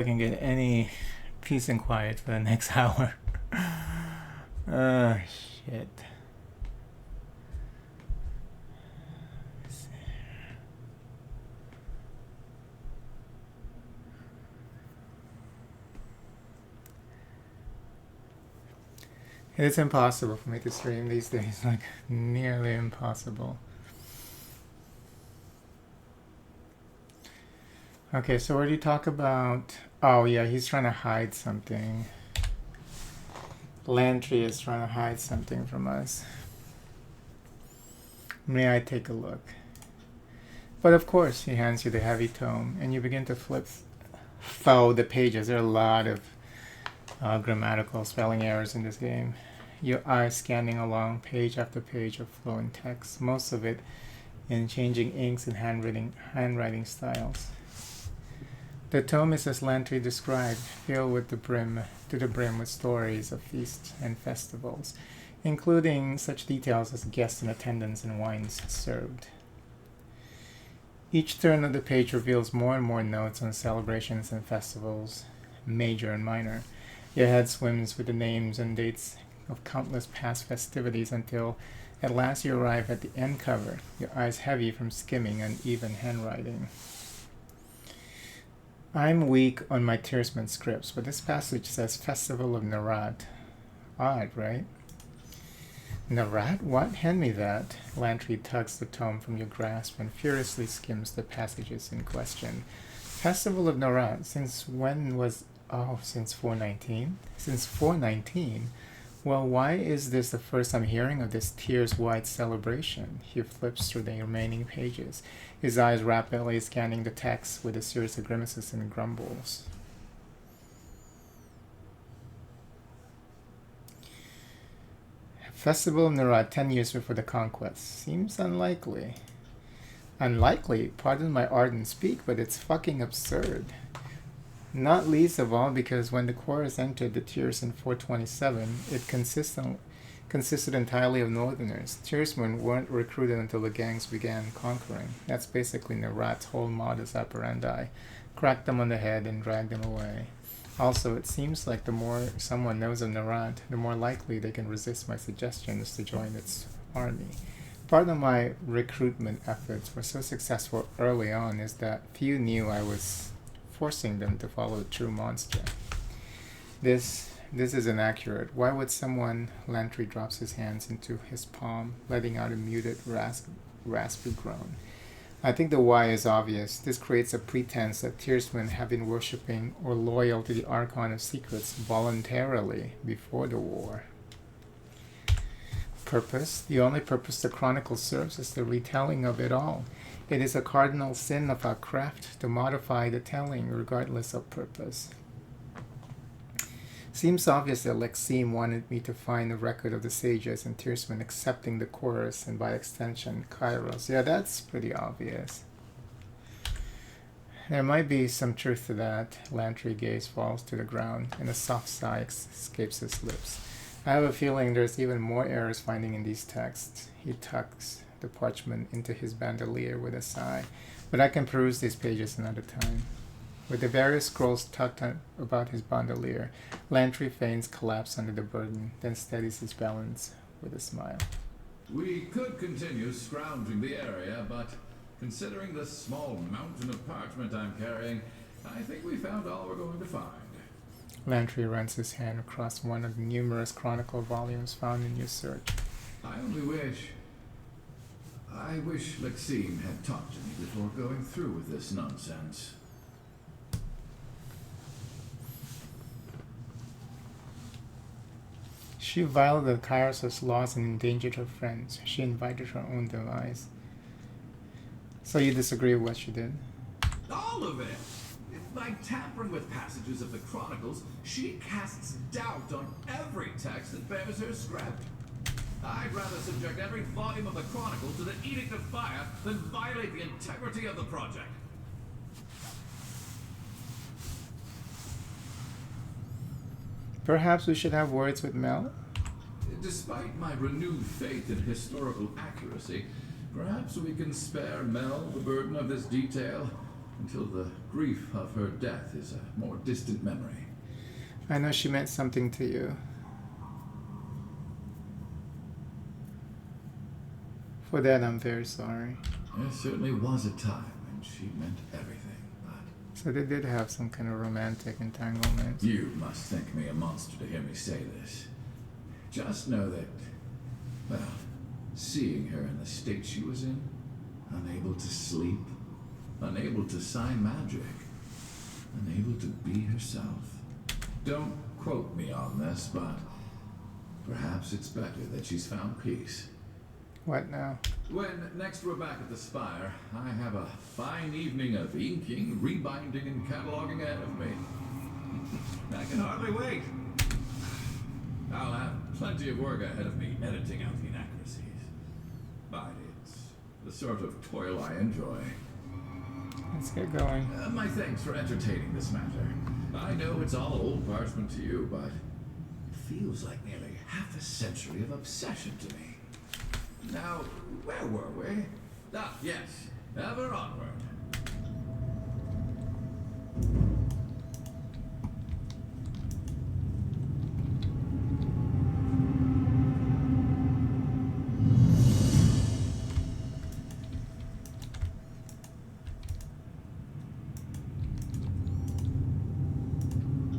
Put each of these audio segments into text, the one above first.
I can get any peace and quiet for the next hour. Shit. It's impossible for me to stream these days, like nearly impossible. Okay, so what do you talk about? Oh yeah, he's trying to hide something. Lantry is trying to hide something from us. May I take a look? But of course, he hands you the heavy tome, and you begin to flip through the pages. There are a lot of grammatical spelling errors in this game. Your eyes scanning along page after page of flowing text, most of it in changing inks and handwriting styles. The tome is as Lantry described, filled with to the brim with stories of feasts and festivals, including such details as guests in attendance and wines served. Each turn of the page reveals more and more notes on celebrations and festivals, major and minor. Your head swims with the names and dates of countless past festivities until at last you arrive at the end cover, your eyes heavy from skimming uneven handwriting. I'm weak on my Tiersman scripts, but this passage says Festival of Narat. Odd, right? Narat? What? Hand me that. Lantry tugs the tome from your grasp and furiously skims the passages in question. Festival of Narat. Since when was... Oh, since 419? Since 419? Well, why is this the first I'm hearing of this tears-wide celebration? He flips through the remaining pages, his eyes rapidly scanning the text with a series of grimaces and grumbles. Festival of Narat 10 years before the conquest. Seems unlikely. Unlikely? Pardon my ardent speak, but it's fucking absurd. Not least of all because when the chorus entered the Tiers in 427, it consisted entirely of northerners. Tiersmen weren't recruited until the gangs began conquering. That's basically Narat's whole modus operandi. Crack them on the head and drag them away. Also, it seems like the more someone knows of Narat, the more likely they can resist my suggestions to join its army. Part of my recruitment efforts were so successful early on is that few knew I was forcing them to follow the true monster. This is inaccurate. Why would someone... Lantry drops his hands into his palm, letting out a muted, raspy groan. I think the why is obvious. This creates a pretense that Tiersmen have been worshipping or loyal to the Archon of Secrets voluntarily before the war. Purpose? The only purpose the Chronicle serves is the retelling of it all. It is a cardinal sin of our craft to modify the telling regardless of purpose. Seems obvious that Lexime wanted me to find a record of the sages and Tiersmen accepting the chorus and by extension Kairos. Yeah, that's pretty obvious. There might be some truth to that. Lantry gaze falls to the ground and a soft sigh escapes his lips. I have a feeling there's even more errors finding in these texts. He tucks the parchment into his bandolier with a sigh, but I can peruse these pages another time. With the various scrolls tucked about his bandolier, Lantry feigns collapse under the burden, then steadies his balance with a smile. We could continue scrounging the area, but considering the small mountain of parchment I'm carrying, I think we found all we're going to find. Lantry runs his hand across one of the numerous chronicle volumes found in your search. I wish Lexime had talked to me before going through with this nonsense. She violated Kairos' laws and endangered her friends. She invited her own demise. So you disagree with what she did? All of it! By tampering with passages of the Chronicles, she casts doubt on every text that bears her script. I'd rather subject every volume of the Chronicle to the Edict of Fire than violate the integrity of the project. Perhaps we should have words with Mel? Despite my renewed faith in historical accuracy, perhaps we can spare Mel the burden of this detail. until the grief of her death is a more distant memory. I know she meant something to you. For that, I'm very sorry. There certainly was a time when she meant everything, but... So they did have some kind of romantic entanglement. You must think me a monster to hear me say this. Just know that, well, seeing her in the state she was in, unable to sleep, unable to sign magic, unable to be herself. Don't quote me on this, but perhaps it's better that she's found peace. What now? When next we're back at the Spire, I have a fine evening of inking, rebinding, and cataloging ahead of me. I can hardly wait. I'll have plenty of work ahead of me editing out the inaccuracies. But it's the sort of toil I enjoy. Let's get going. My thanks for entertaining this matter. I know it's all old parchment to you, but it feels like nearly half a century of obsession to me. Now, where were we? Ah, yes, ever onward.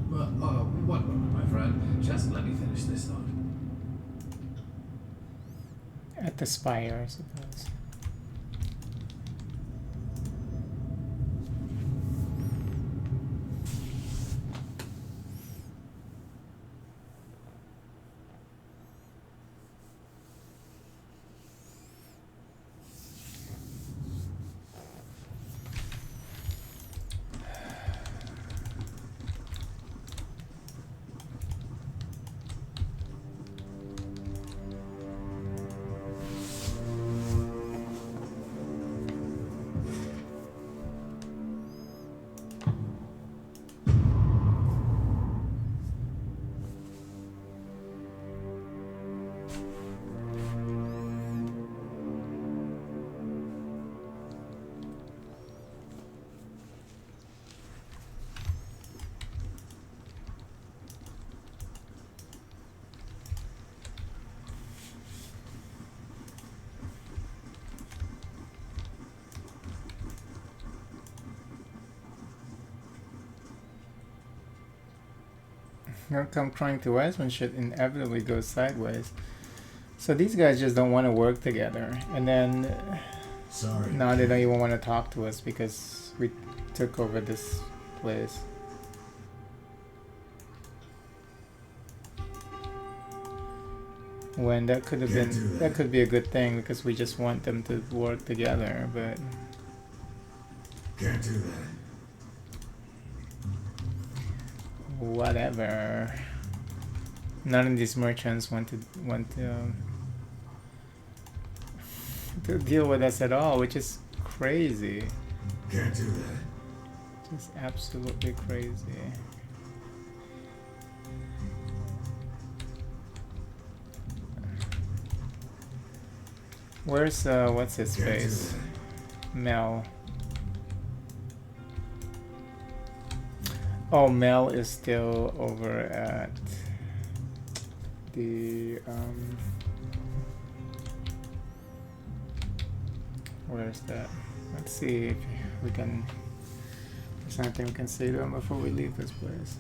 One moment, my friend. Just let me finish this thought. At the Spire, I suppose. Don't come crying to us when shit inevitably goes sideways. So these guys just don't want to work together. And then Sorry. now they don't even want to talk to us because we took over this place. When that could have Can't do been, that. that could be a good thing because we just want them to work together, but Can't do that. whatever. None of these merchants want to deal with us at all, which is crazy. Can't do that. Just absolutely crazy. Where's what's his Can't do face? that. Mel. Oh, Mel is still over at the where's that? Let's see if we can, there's anything we can say to him before we leave this place.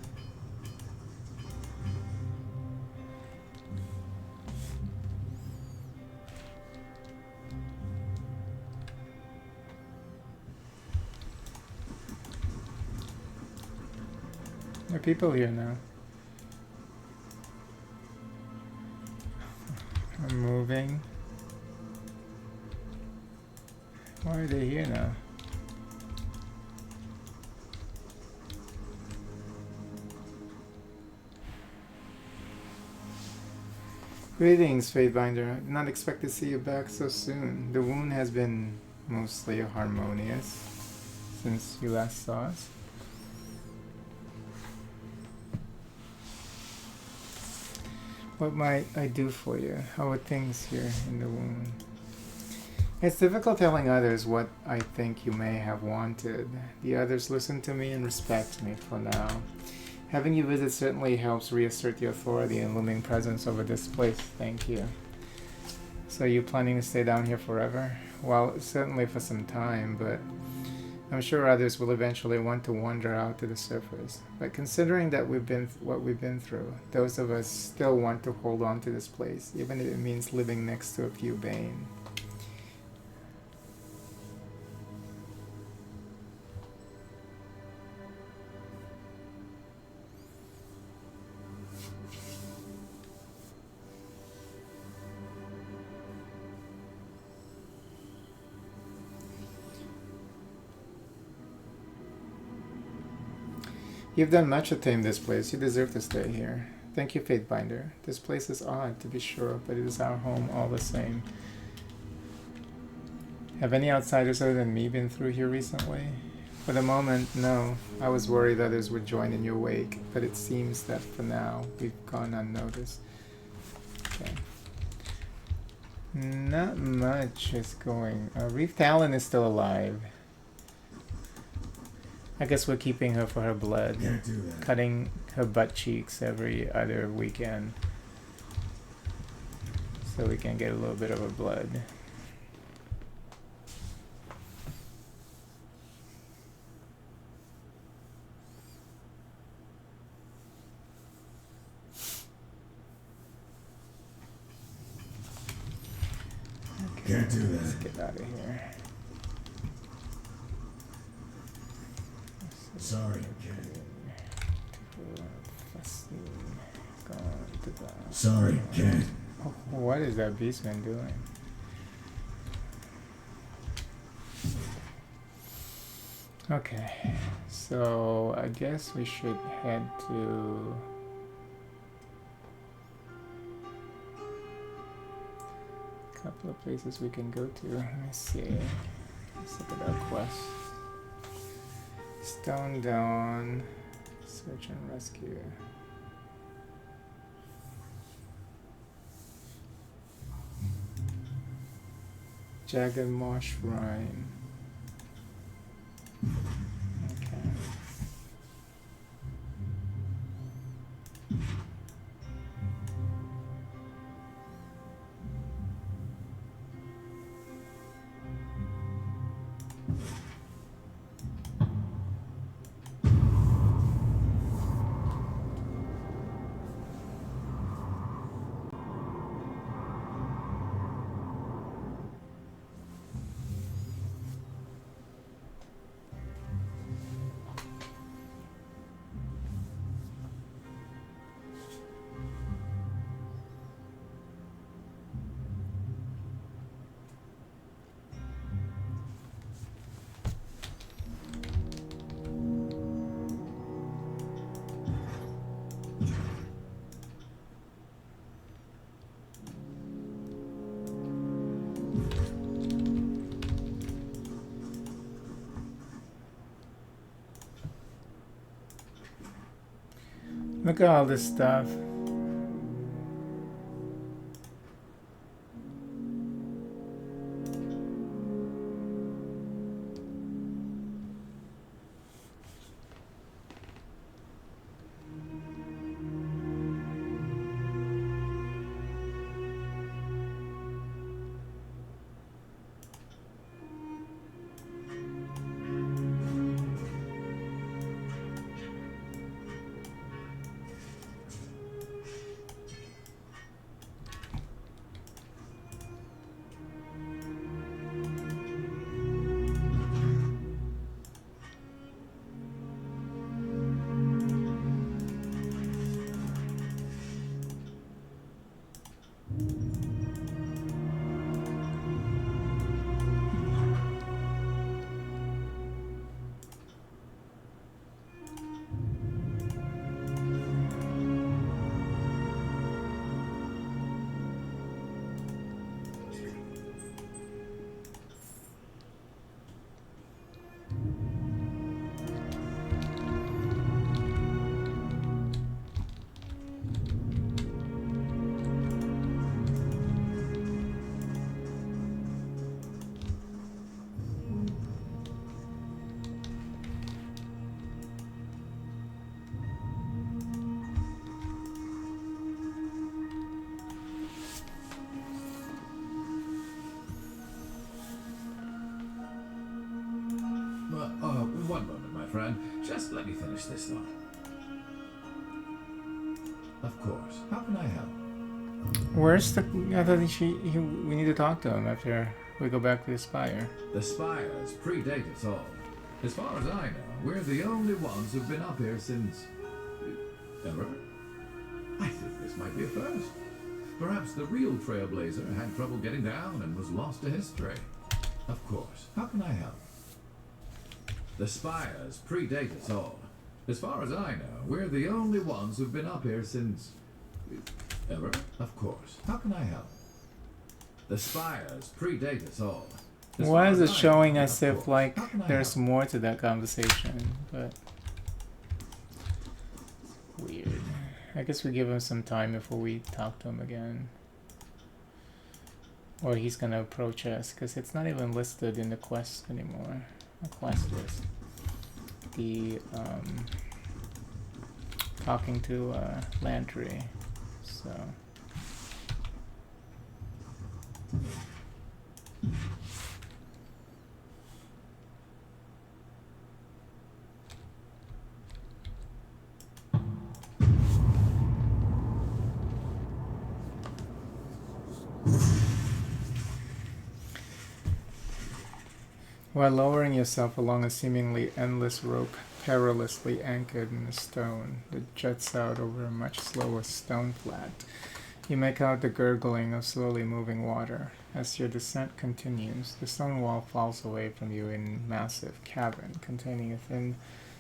There are people here now. I'm moving. Why are they here now? Greetings, Fatebinder. I did not expect to see you back so soon. The wound has been mostly harmonious since you last saw us. What might I do for you? How are things here in the wound? It's difficult telling others what I think you may have wanted. The others listen to me and respect me for now. Having you visit certainly helps reassert the authority and looming presence over this place. Thank you. So you planning to stay down here forever? Well, certainly for some time, but I'm sure others will eventually want to wander out to the surface. But considering that what we've been through, those of us still want to hold on to this place, even if it means living next to a few Bane. You've done much to tame this place. You deserve to stay here. Thank you, Fatebinder. This place is odd, to be sure, but it is our home all the same. Have any outsiders other than me been through here recently? For the moment, no. I was worried others would join in your wake, but it seems that for now, we've gone unnoticed. Okay. Not much is going... Reef Talon is still alive. I guess we're keeping her for her blood. Can't do that. Cutting her butt cheeks every other weekend. So we can get a little bit of her blood. Okay, Can't do let's that. get out of here. Sorry, kid. Sorry, kid. Oh, what is that beastman doing? Okay, so I guess we should head to a couple of places we can go to. Let me see. Let's look at our quest. Stone Dawn, search and rescue. Jagged Moss Shrine. Okay. Look at all this stuff. finish this thought. Of course. How can I help? Where's the... I thought we need to talk to him after we go back to the spire. The spires predate us all. As far as I know, we're the only ones who've been up here since... ever? I think this might be a first. Perhaps the real trailblazer had trouble getting down and was lost to history. Of course. How can I help? The spires predate us all. As far as I know, we're the only ones who've been up here since... ever? Of course. How can I help? The spires predate us all. Why is it showing as if, like, there's more to that conversation? But... weird. I guess we give him some time before we talk to him again. Or he's gonna approach us, because it's not even listed in the quest anymore. The quest list. The, talking to, Lantry. So... While lowering yourself along a seemingly endless rope perilously anchored in a stone that juts out over a much slower stone flat, you make out the gurgling of slowly moving water. As your descent continues, the stone wall falls away from you in a massive cavern containing a thin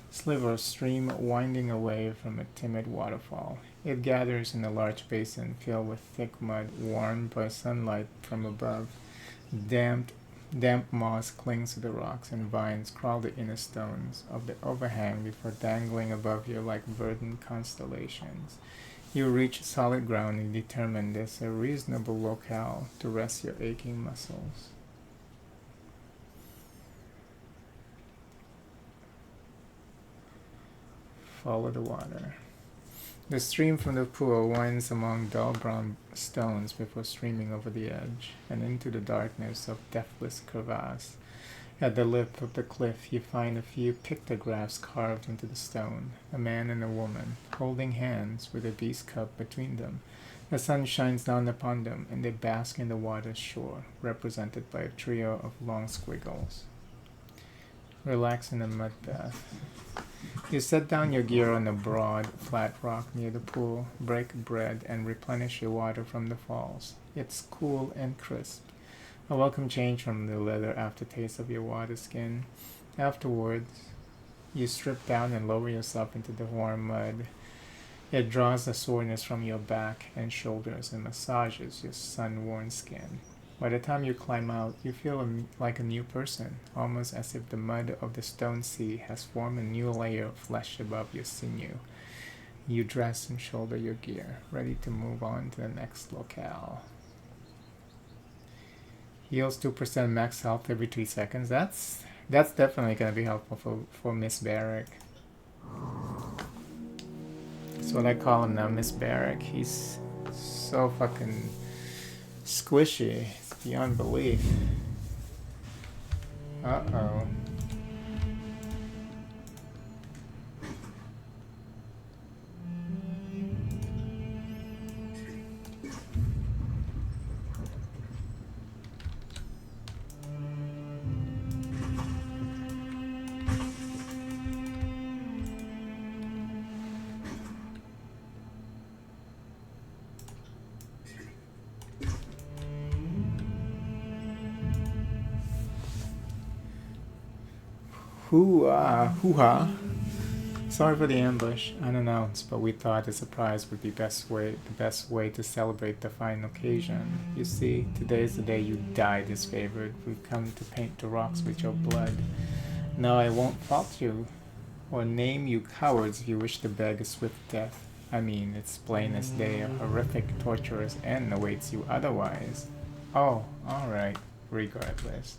sliver of stream winding away from a timid waterfall. It gathers in a large basin filled with thick mud warmed by sunlight from above. Damp moss clings to the rocks, and vines crawl the inner stones of the overhang before dangling above you like verdant constellations. You reach solid ground and determine there's a reasonable locale to rest your aching muscles. Follow the water. The stream from the pool winds among dull brown stones before streaming over the edge and into the darkness of depthless crevasse. At the lip of the cliff, you find a few pictographs carved into the stone, a man and a woman, holding hands with a beast cub between them. The sun shines down upon them, and they bask in the water's shore, represented by a trio of long squiggles. Relax in a mud bath. You set down your gear on a broad, flat rock near the pool, break bread, and replenish your water from the falls. It's cool and crisp, a welcome change from the leather aftertaste of your water skin. Afterwards, you strip down and lower yourself into the warm mud. It draws the soreness from your back and shoulders and massages your sun-worn skin. By the time you climb out, you feel like a new person, almost as if the mud of the stone sea has formed a new layer of flesh above your sinew. You dress and shoulder your gear, ready to move on to the next locale. Heals 2% max health every 3 seconds. That's definitely going to be helpful for Miss Barrack. That's what I call him now, Miss Barrack. He's so fucking squishy. It's beyond belief. Uh-oh. Hoo-ha. Sorry for the ambush, unannounced, but we thought a surprise would be the best way to celebrate the fine occasion. You see, today is the day you die disfavored. We've come to paint the rocks with your blood. Now I won't fault you, or name you cowards if you wish to beg a swift death. I mean, it's plain as day a horrific, torturous end awaits you otherwise. Oh, alright, regardless.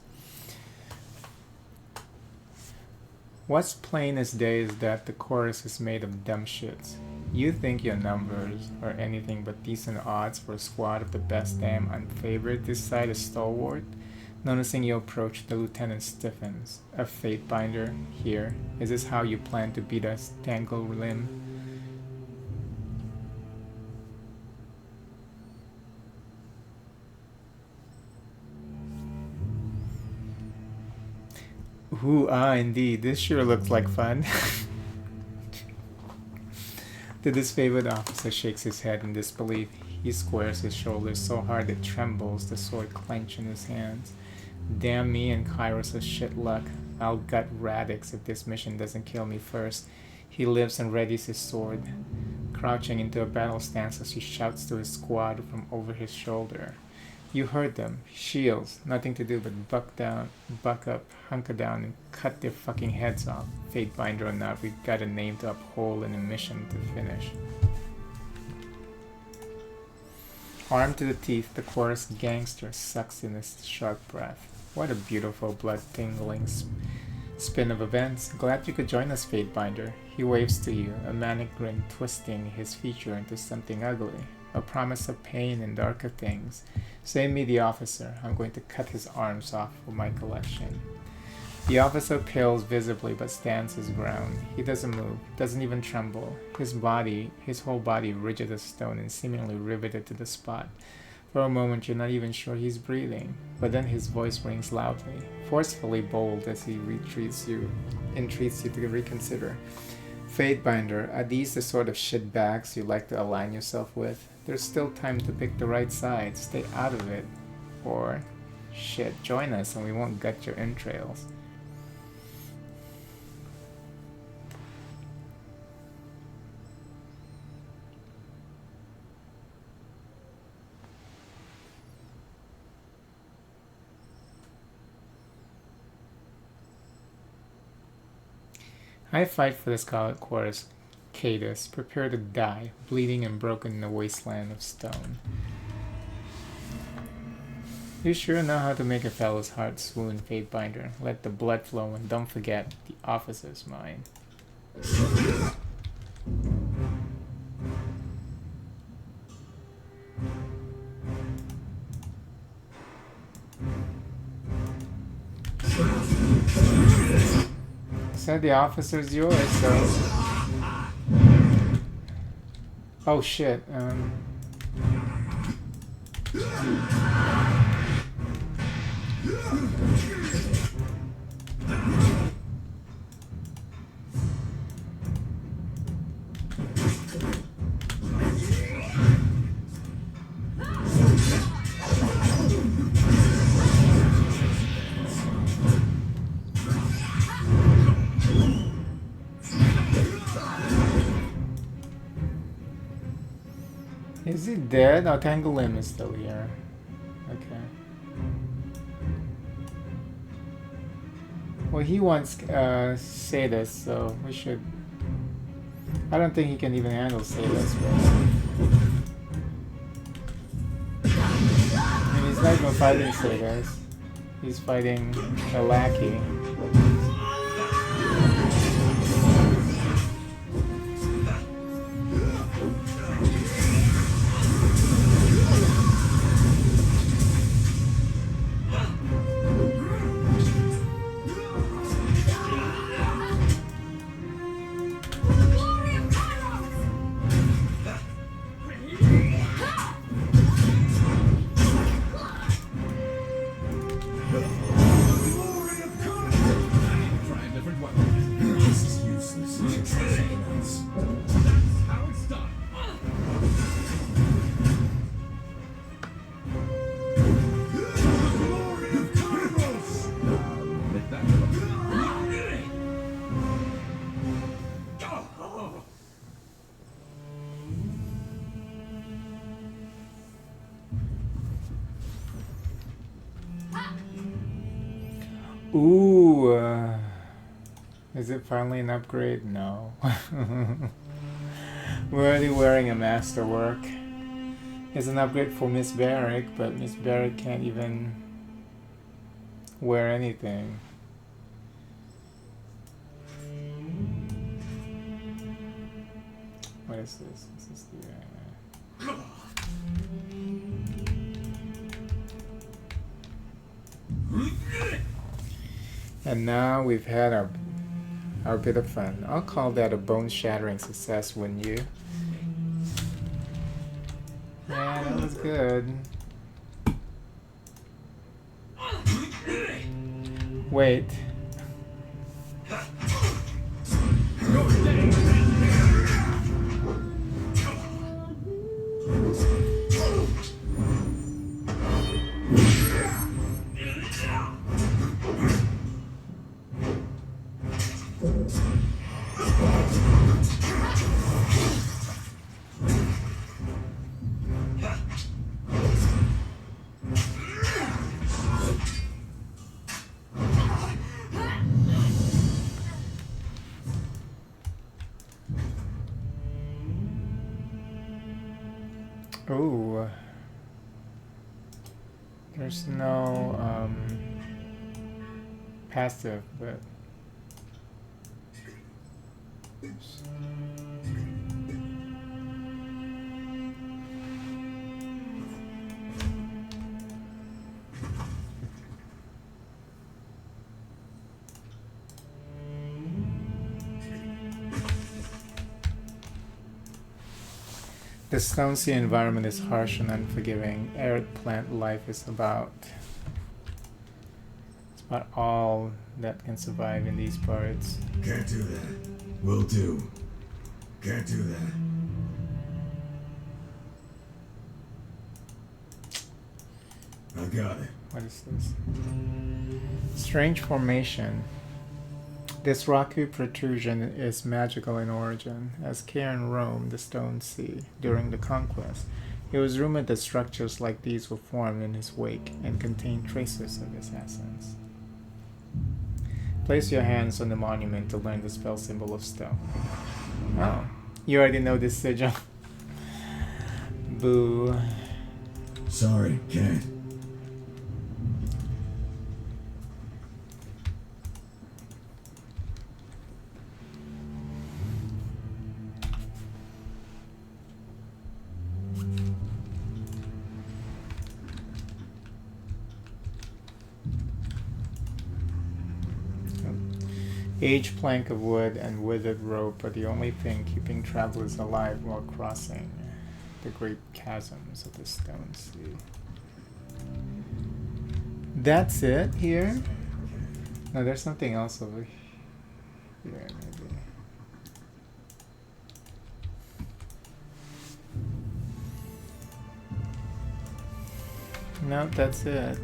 What's plain as day is that the chorus is made of dumb shits. You think your numbers are anything but decent odds for a squad of the best damn unfavored this side of stalwart? Noticing you approach, the lieutenant stiffens. A fate binder here. Is this how you plan to beat us, Tangle Limb? Ooh, indeed. This sure looks like fun. The disfavored officer shakes his head in disbelief. He squares his shoulders so hard it trembles, the sword clenched in his hands. Damn me and Kairos' shit luck. I'll gut Radix if this mission doesn't kill me first. He lifts and readies his sword, crouching into a battle stance as he shouts to his squad from over his shoulder. You heard them. Shields. Nothing to do but buck up, hunker down, and cut their fucking heads off. Fate binder or not, we've got a name to uphold and a mission to finish. Armed to the teeth, the chorus gangster sucks in his sharp breath. What a beautiful, blood-tingling spin of events. Glad you could join us, Fate binder. He waves to you, a manic grin twisting his feature into something ugly. A promise of pain and darker things. Save me the officer. I'm going to cut his arms off for my collection. The officer pales visibly but stands his ground. He doesn't move, doesn't even tremble. His whole body rigid as stone and seemingly riveted to the spot. For a moment you're not even sure he's breathing, but then his voice rings loudly, forcefully bold as he entreats you to reconsider. Fate binder, are these the sort of shitbags you like to align yourself with? There's still time to pick the right side. Stay out of it. Or, shit, join us and we won't gut your entrails. I fight for the Scarlet Chorus. Cadus, prepare to die, bleeding and broken in a wasteland of stone. You sure know how to make a fellow's heart swoon, Fate binder. Let the blood flow and don't forget, the officer's mine. Said the officer's yours, so... Oh shit, Is he dead? Oh, Tangle Limb is still here. Okay. Well, he wants Sadus, so we should... I don't think he can even handle Sadus, but... I mean, he's not even fighting Sadus. He's fighting a lackey. Ooh, is it finally an upgrade? No. We're already wearing a masterwork. It's an upgrade for Miss Barrick, but Miss Barrick can't even wear anything. What is this? This is the... And now we've had our bit of fun. I'll call that a bone-shattering success, wouldn't you? Yeah, that was good. Wait. Ooh. There's no passive, but the Stone Sea environment is harsh and unforgiving. Arid plant life is about all that can survive in these parts. Can't do that. Will do. Can't do that. I got it. What is this? Strange formation. This rocky protrusion is magical in origin. As Cairn roamed the Stone Sea during the conquest, it was rumored that structures like these were formed in his wake and contained traces of his essence. Place your hands on the monument to learn the spell symbol of stone. Oh, you already know this sigil. Boo. Sorry, can't. Aged plank of wood and withered rope are the only thing keeping travelers alive while crossing the great chasms of the Stone Sea. That's it here? No, there's something else over here, maybe. No, that's it.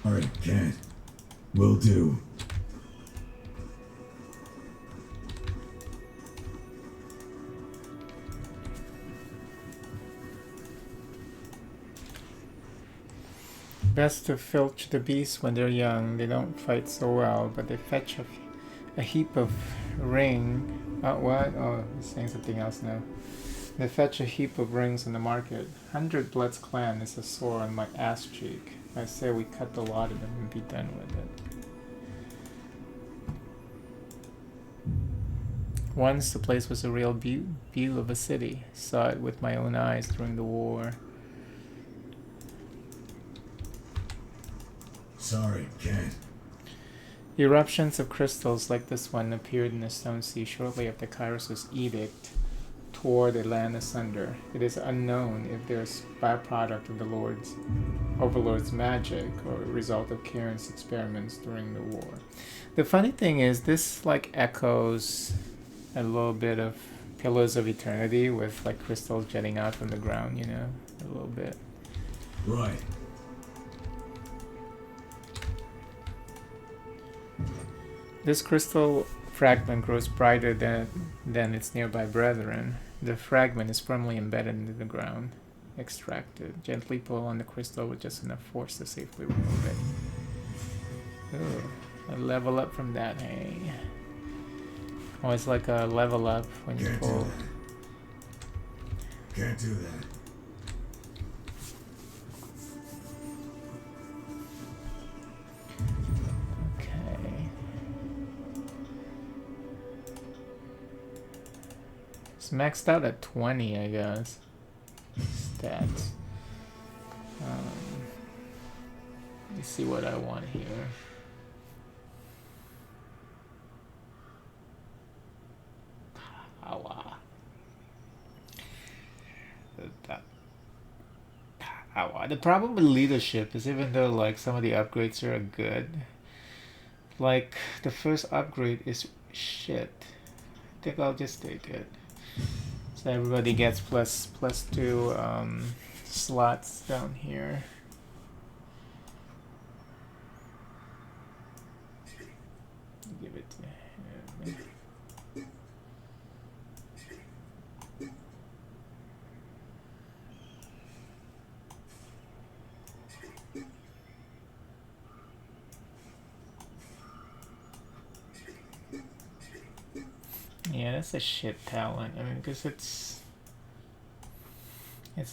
Alright, can't. Will do. Best to filch the beasts when they're young. They don't fight so well, but they fetch a heap of ring. What? Oh, he's saying something else now. They fetch a heap of rings in the market. 100 Blood's clan is a sore on my ass cheek. I say we cut the lot of them and be done with it. Once the place was a real view of a city. Saw it with my own eyes during the war. Sorry, can't. Eruptions of crystals like this one appeared in the Stone Sea shortly after Kairos' edict tore the land asunder. It is unknown if there's byproduct of the Overlord's magic or a result of Cairn's experiments during the war. The funny thing is, this like echoes a little bit of pillars of eternity with like crystals jetting out from the ground, you know, a little bit. Right. This crystal fragment grows brighter than its nearby brethren. The fragment is firmly embedded into the ground. Extracted. Gently pull on the crystal with just enough force to safely remove it. Ooh, a level up from that, hey. Oh, it's like a level up when you Can't pull. do that. Can't do that. Okay. It's maxed out at 20, I guess. Stats. Let me see what I want here. Awa. The problem with leadership is even though like some of the upgrades are good, like the first upgrade is shit. I think I'll just take it. So everybody gets plus 2 slots down here. Give it to him. Yeah, that's a shit talent. I mean, because it's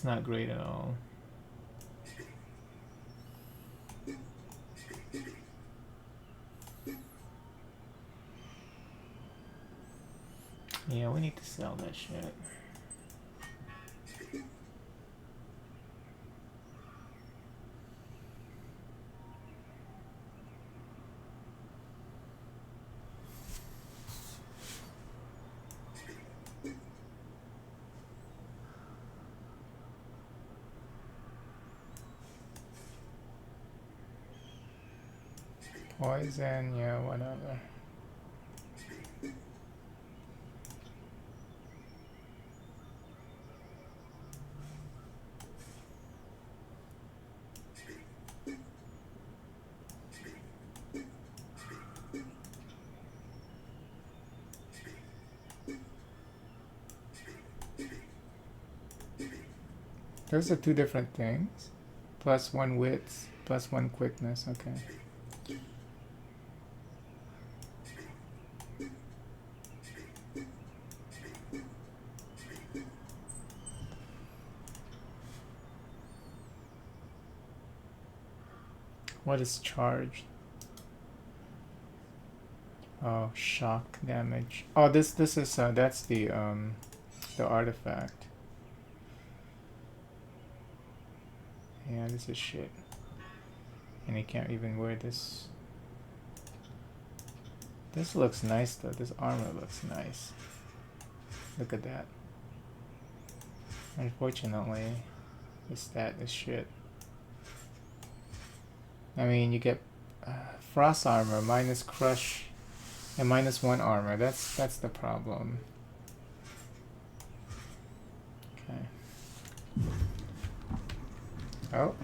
not great at all. Yeah, we need to sell that shit. Poison, yeah, whatever. Those are 2 different things. Plus 1 width, plus 1 quickness, okay. What is charged? Oh, shock damage. Oh, this is that's the artifact. Yeah, this is shit. And I can't even wear this. This looks nice though. This armor looks nice. Look at that. Unfortunately, this stat is shit. I mean, you get frost armor, minus crush, and minus 1 armor. That's the problem. Okay. Oh.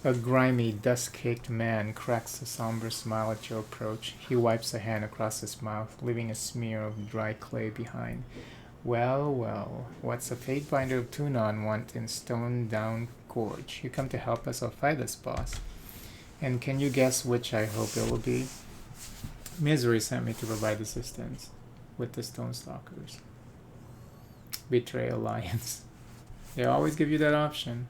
A grimy, dust-caked man cracks a somber smile at your approach. He wipes a hand across his mouth, leaving a smear of dry clay behind. Well, well, what's a Fatebinder of Tunon want in Stone Down Gorge? You come to help us or fight us, boss. And can you guess which I hope it will be? Misery sent me to provide assistance with the Stone Stalkers. Betray Alliance. They always give you that option.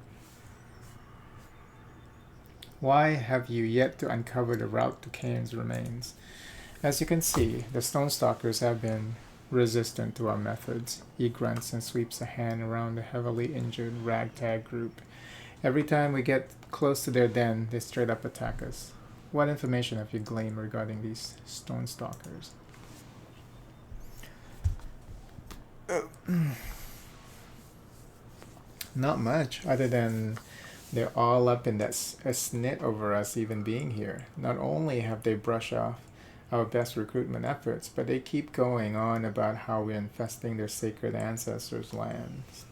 Why have you yet to uncover the route to Cain's remains? As you can see, the Stone Stalkers have been resistant to our methods. He grunts and sweeps a hand around the heavily injured ragtag group. Every time we get close to their den, they straight up attack us. What information have you gleaned regarding these Stone Stalkers? Not much, other than they're all up in that a snit over us even being here. Not only have they brushed off our best recruitment efforts, but they keep going on about how we're infesting their sacred ancestors' lands.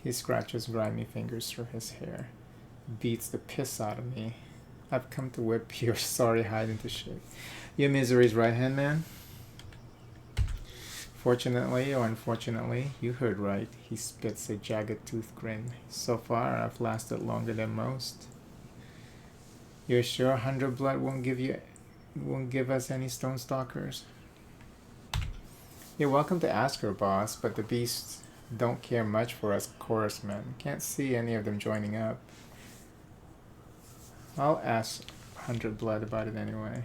He scratches grimy fingers through his hair, beats the piss out of me. I've come to whip your sorry hide into shape. Your misery's right-hand man? Fortunately or unfortunately, you heard right. He spits a jagged tooth grin. So far, I've lasted longer than most. You're sure 100 blood won't give us any stone stalkers? You're welcome to ask her, boss, but the beasts don't care much for us chorus men. Can't see any of them joining up. I'll ask 100 blood about it anyway.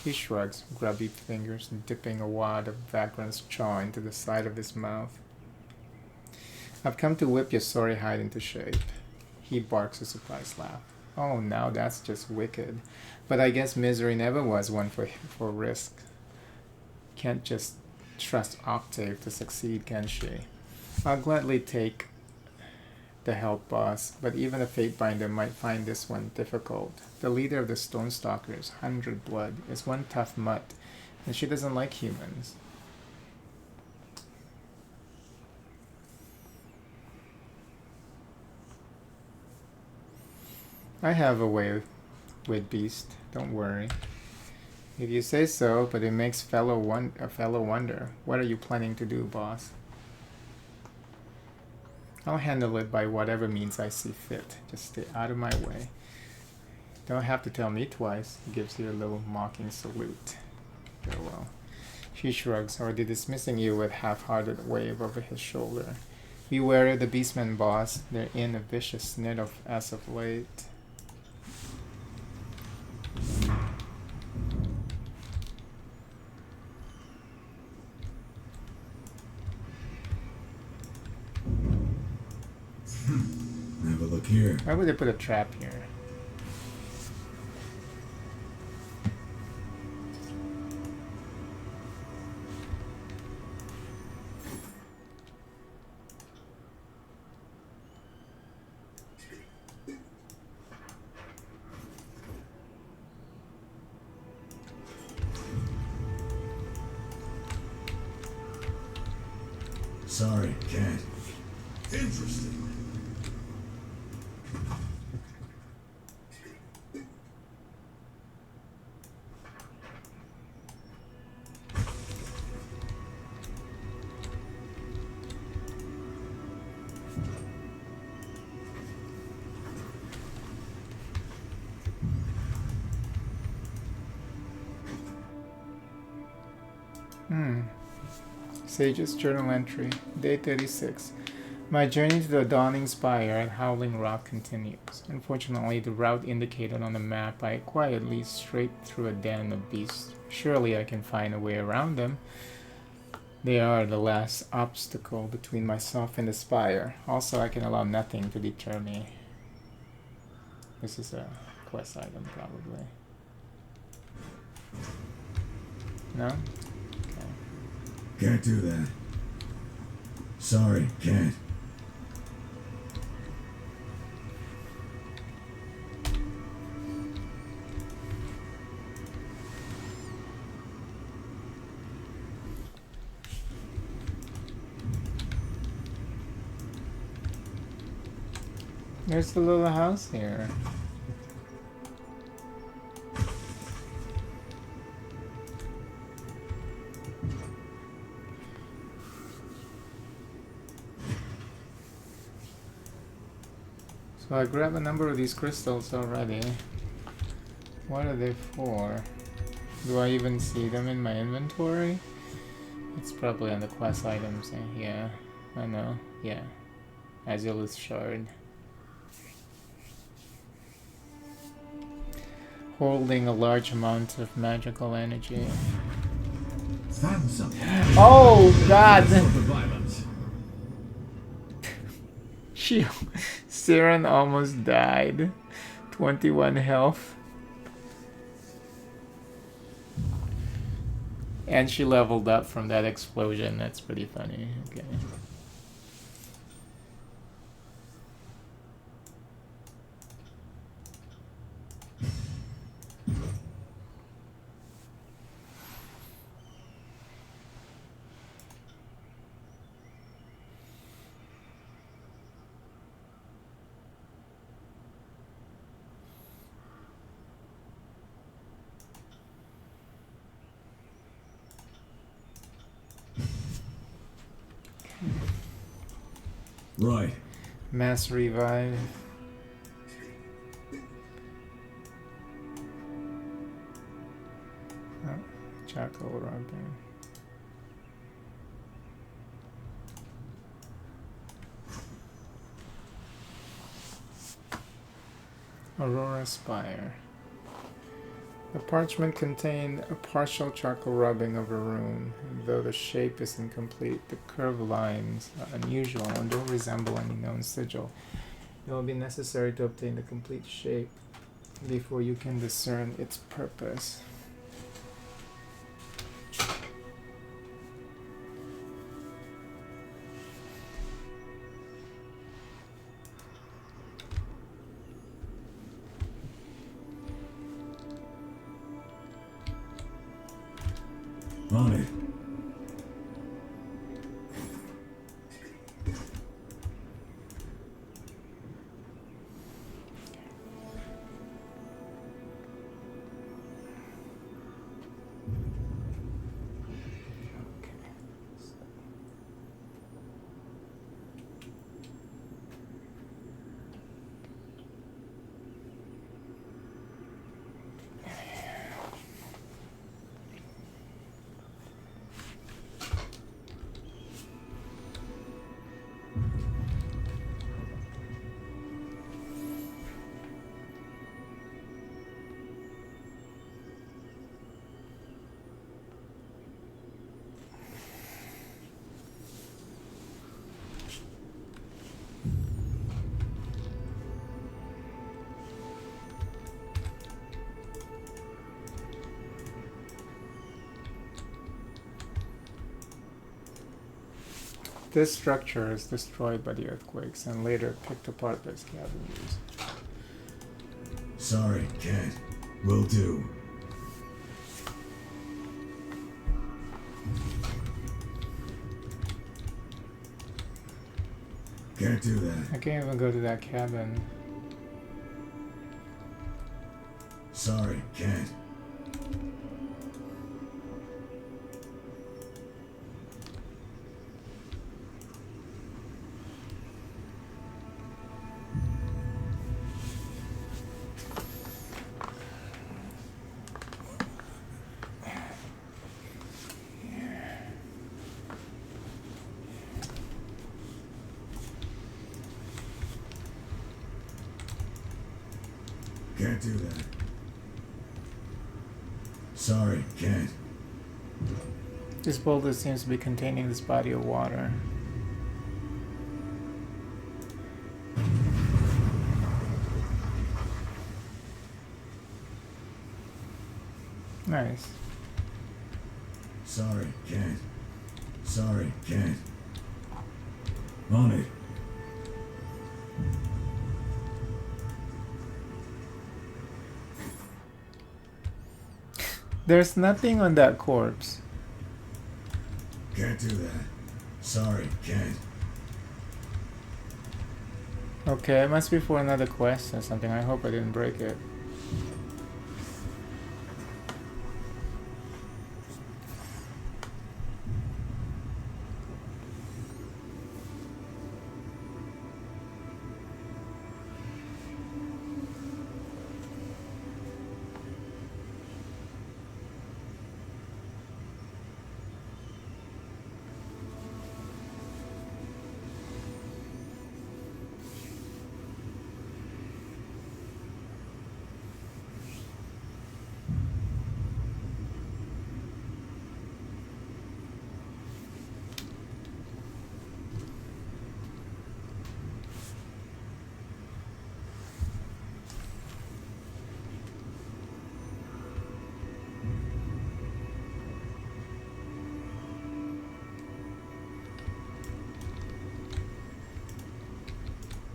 He shrugs, grubby fingers dipping a wad of Vagrant's chaw into the side of his mouth. I've come to whip your sorry hide into shape. He barks a surprised laugh. Oh, now that's just wicked. But I guess misery never was one for risk. Can't just trust Octave to succeed, can she? I'll gladly take the help, boss, but even a Fatebinder might find this one difficult. The leader of the Stone Stalkers, 100 blood, is one tough mutt, and she doesn't like humans. I have a way with Beast, don't worry. If you say so, but it makes a fellow wonder. What are you planning to do, boss? I'll handle it by whatever means I see fit. Just stay out of my way. Don't have to tell me twice. He gives you a little mocking salute. Farewell. She shrugs, already dismissing you with half-hearted wave over his shoulder. Beware of the beastmen, boss. They're in a vicious knit as of late. Have a look here. Why would they put a trap here? Sorry, can't. Interesting. Sage's journal entry, day 36. My journey to the Dawning Spire at Howling Rock continues. Unfortunately, the route indicated on the map I quietly leads straight through a den of beasts. Surely I can find a way around them. They are the last obstacle between myself and the spire. Also, I can allow nothing to deter me. This is a quest item, probably. No? Can't do that. Sorry, can't. There's the little house here. So I grabbed a number of these crystals already. What are they for? Do I even see them in my inventory? It's probably on the quest items. Yeah, I know. Yeah. Azulus Shard. Holding a large amount of magical energy. Found something. Oh God! For the violence. Siren almost died. 21 health. And she leveled up from that explosion. That's pretty funny. Okay. Right. Mass revive. Oh, charcoal rubbing. Aurora Spire. The parchment contained a partial charcoal rubbing of a rune. Though the shape is incomplete, the curved lines are unusual and don't resemble any known sigil. It will be necessary to obtain the complete shape before you can discern its purpose. On it. This structure is destroyed by the earthquakes and later picked apart by scavengers. Sorry, can't. Will do. Can't do that. I can't even go to that cabin. Sorry, can't. Can't do that. Sorry, can't. This boulder seems to be containing this body of water. Nice. Sorry, can't. Sorry, can't. On it. There's nothing on that corpse. Can't do that. Sorry, can't. Okay, it must be for another quest or something. I hope I didn't break it.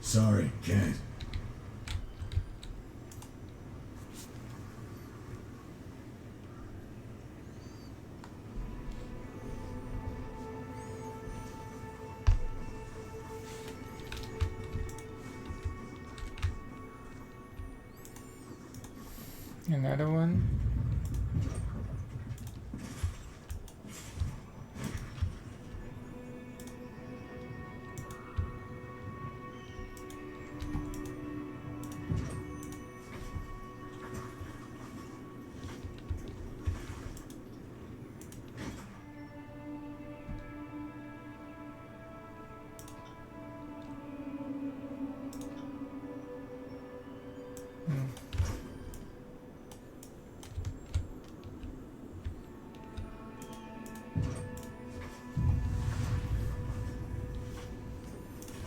Sorry, can't. Another one.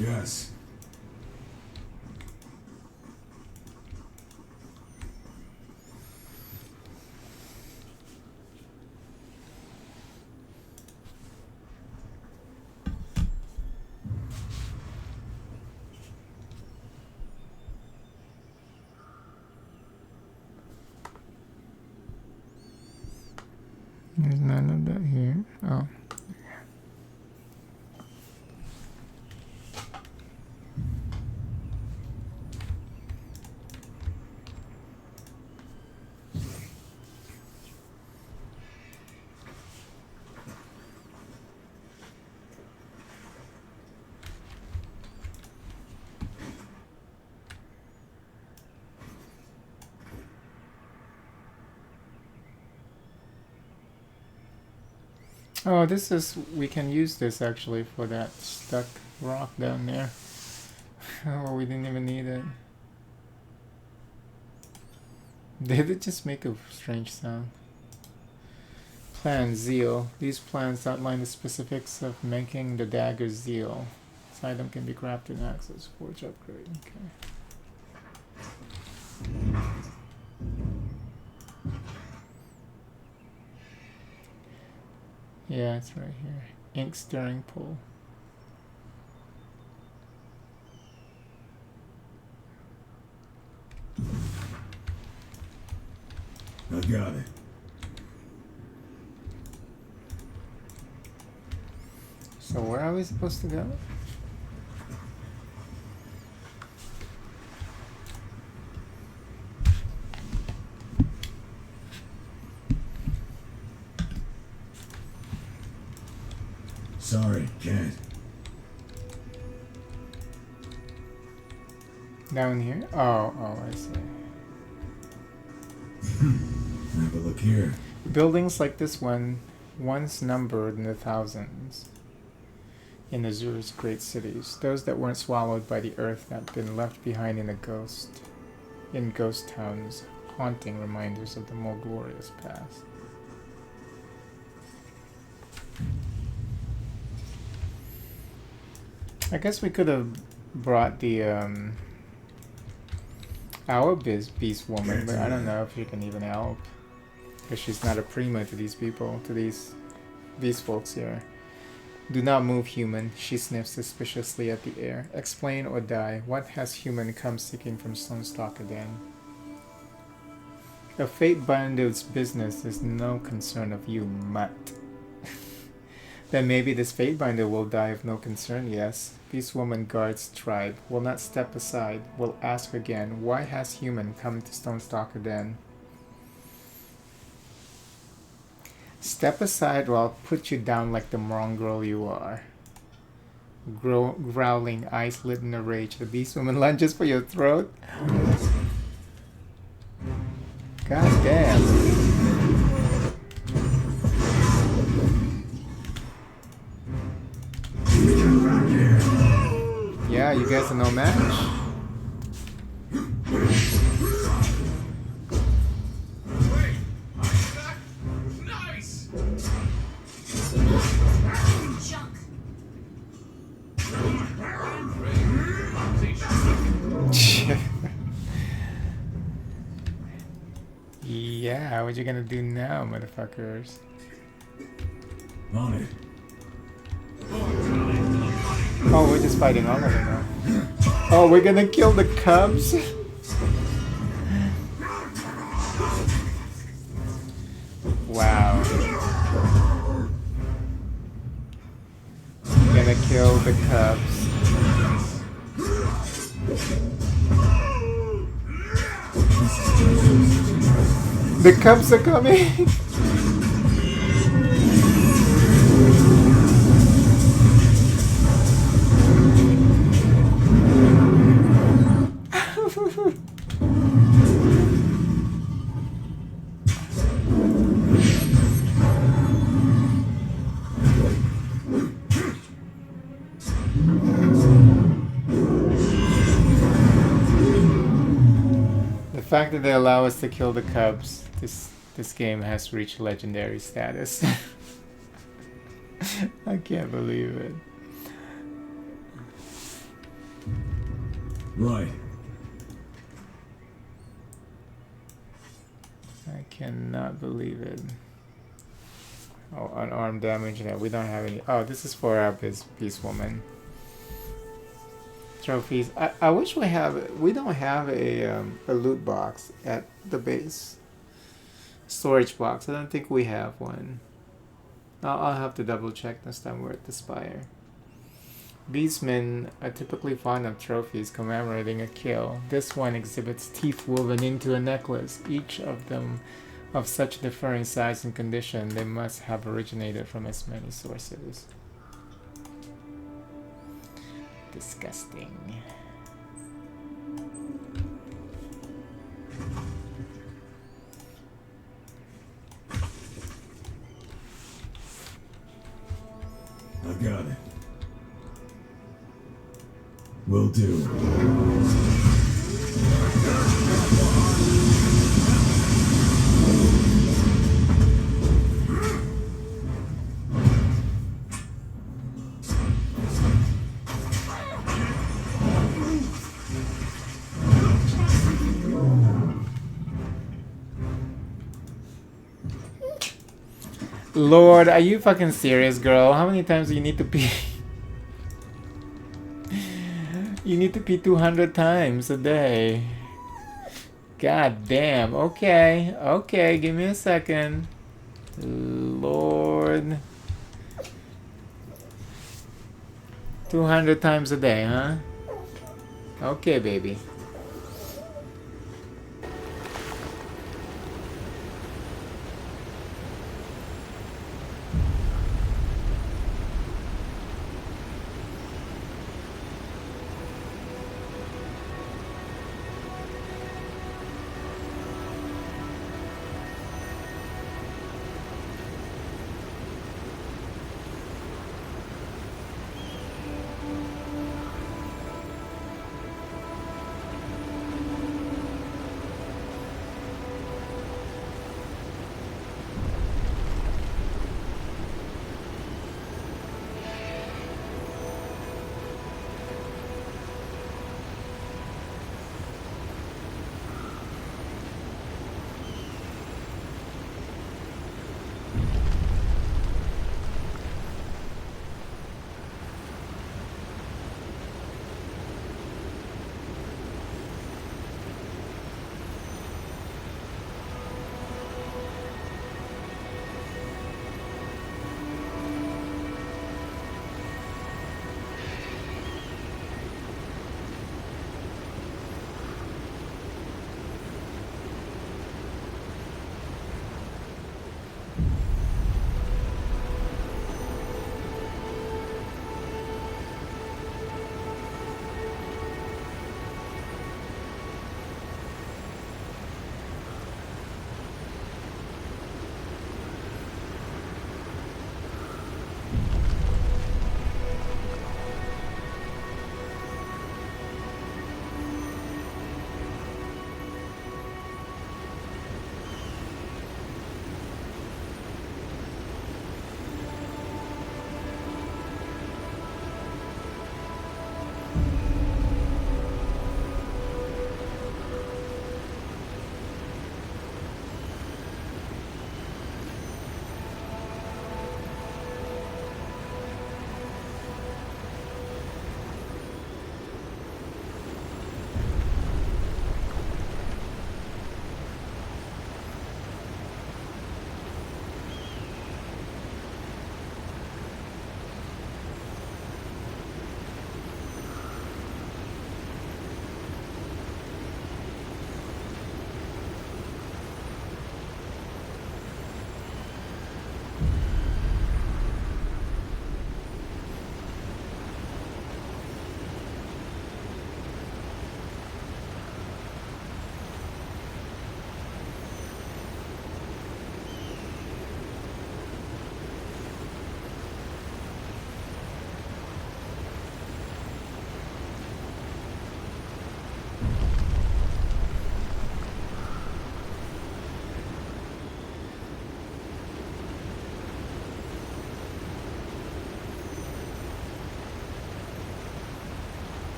Yes. There's none of that here. Oh. Oh, this is, we can use this actually for that stuck rock down there. Oh, we didn't even need it. Did it just make a strange sound? Plan Zeal. These plans outline the specifics of making the dagger Zeal. This item can be crafted and accessed. Forge upgrade. Okay. Yeah, it's right here. Ink stirring pool. I got it. So where are we supposed to go? Sorry, can't. Down here? Oh, I see. Have a look here. Buildings like this one once numbered in the thousands in Azur's great cities. Those that weren't swallowed by the earth had been left behind in ghost towns, haunting reminders of the more glorious past. I guess we could have brought the our beast woman, but I don't know if she can even help, because she's not a prima to these people, to these folks here. Do not move, human. She sniffs suspiciously at the air. Explain or die. What has human come seeking from Stonestock again? A fate binder's business is no concern of you, mutt. Then maybe this fate binder will die of no concern, yes. Beast woman guards tribe, will not step aside, will ask again, why has human come to Stonestock again? Step aside or I'll put you down like the mongrel you are. Growling, eyes lit in a rage, the beast woman lunges for your throat. God damn. Yeah, you guys are no match. Nice. Junk. Yeah, what you gonna do now, motherfuckers? On it. Oh, we're just fighting all of them now. Oh, we're gonna kill the cubs? Wow. Gonna kill the cubs. The cubs are coming! The fact that they allow us to kill the cubs, this game has reached legendary status. I can't believe it. Right. I cannot believe it. Oh, unarmed damage. Yeah, we don't have any. Oh, this is for our peace woman. Trophies. I wish we have. We don't have a loot box at the base. Storage box. I don't think we have one. I'll have to double check next time we're at the Spire. Beastmen are typically fond of trophies commemorating a kill. This one exhibits teeth woven into a necklace, each of them of such differing size and condition they must have originated from as many sources. Disgusting. I got it. Will do. Lord, are you fucking serious, girl? How many times do you need to pee? You need to pee 200 times a day. God damn. Okay. Okay, give me a second. Lord. 200 times a day, huh? Okay, baby.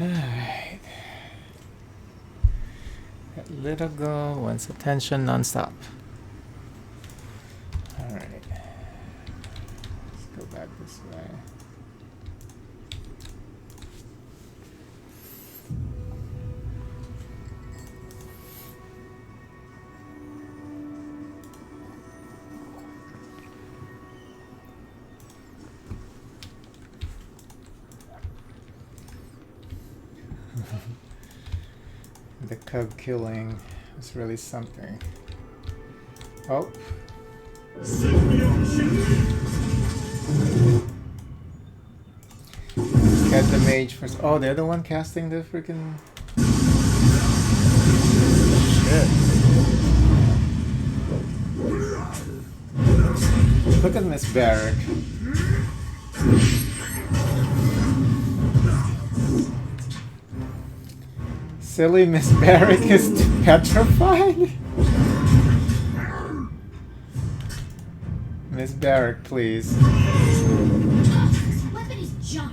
Alright. That little girl wants attention non-stop. Alright. Let's go back this way. The cub killing is really something. Oh. Get the mage first. Oh, they're the one casting the freaking shit. Look at Miss Barrack. Silly Miss Barrack is petrified. Miss Barrack, please. Weapon is junk.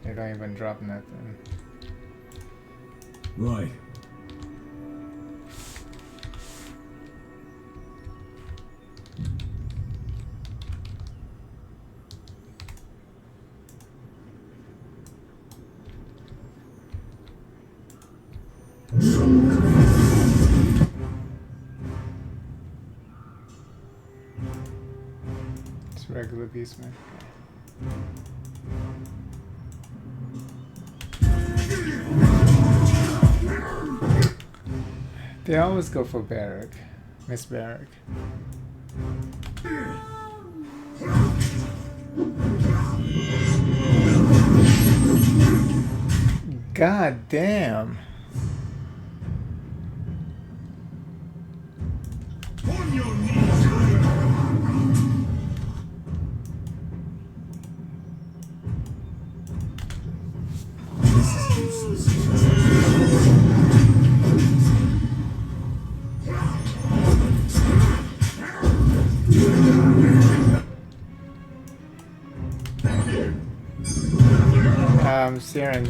They don't even drop nothing. Right. It's regular beastman. They always go for Barrack. Miss Barrack. God damn. On your knees. Siren.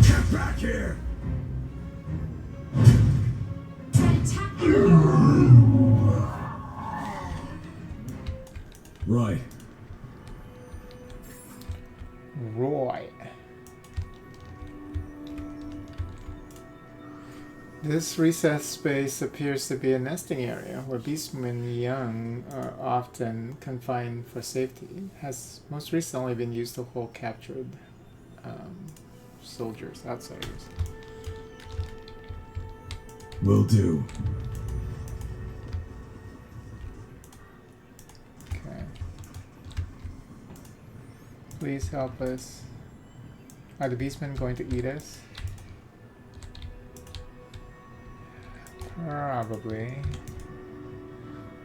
Get back here. Right. Roy. This recessed space appears to be a nesting area where beastmen young are often confined for safety. Has most recently been used to hold captured soldiers, outsiders. Will do. Okay. Please help us. Are the beastmen going to eat us? Probably.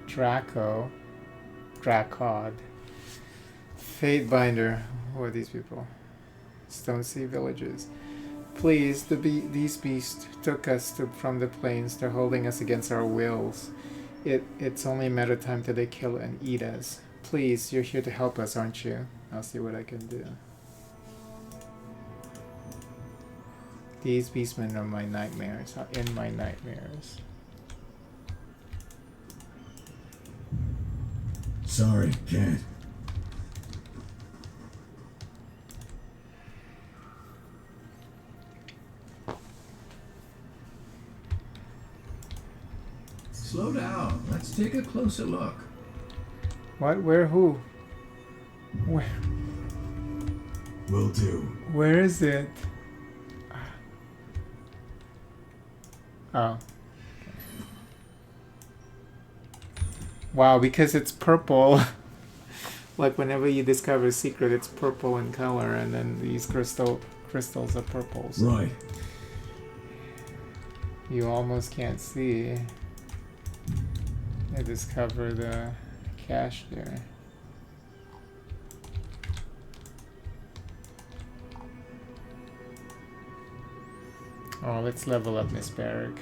Dracod. Fatebinder. Who are these people? Stone Sea villages. Please, these beasts took us from the plains. They're holding us against our wills. It's only a matter of time till they kill and eat us. Please, you're here to help us, aren't you? I'll see what I can do. These beastmen are my nightmares. Are in my nightmares. Sorry, can't. Slow down. Let's take a closer look. What? Where? Who? Where? Will do. Where is it? Oh. Wow, because it's purple. Like whenever you discover a secret, it's purple in color, and then these crystals are purples. Right. You almost can't see. I discover the cache there. Oh, let's level up Miss Barrick.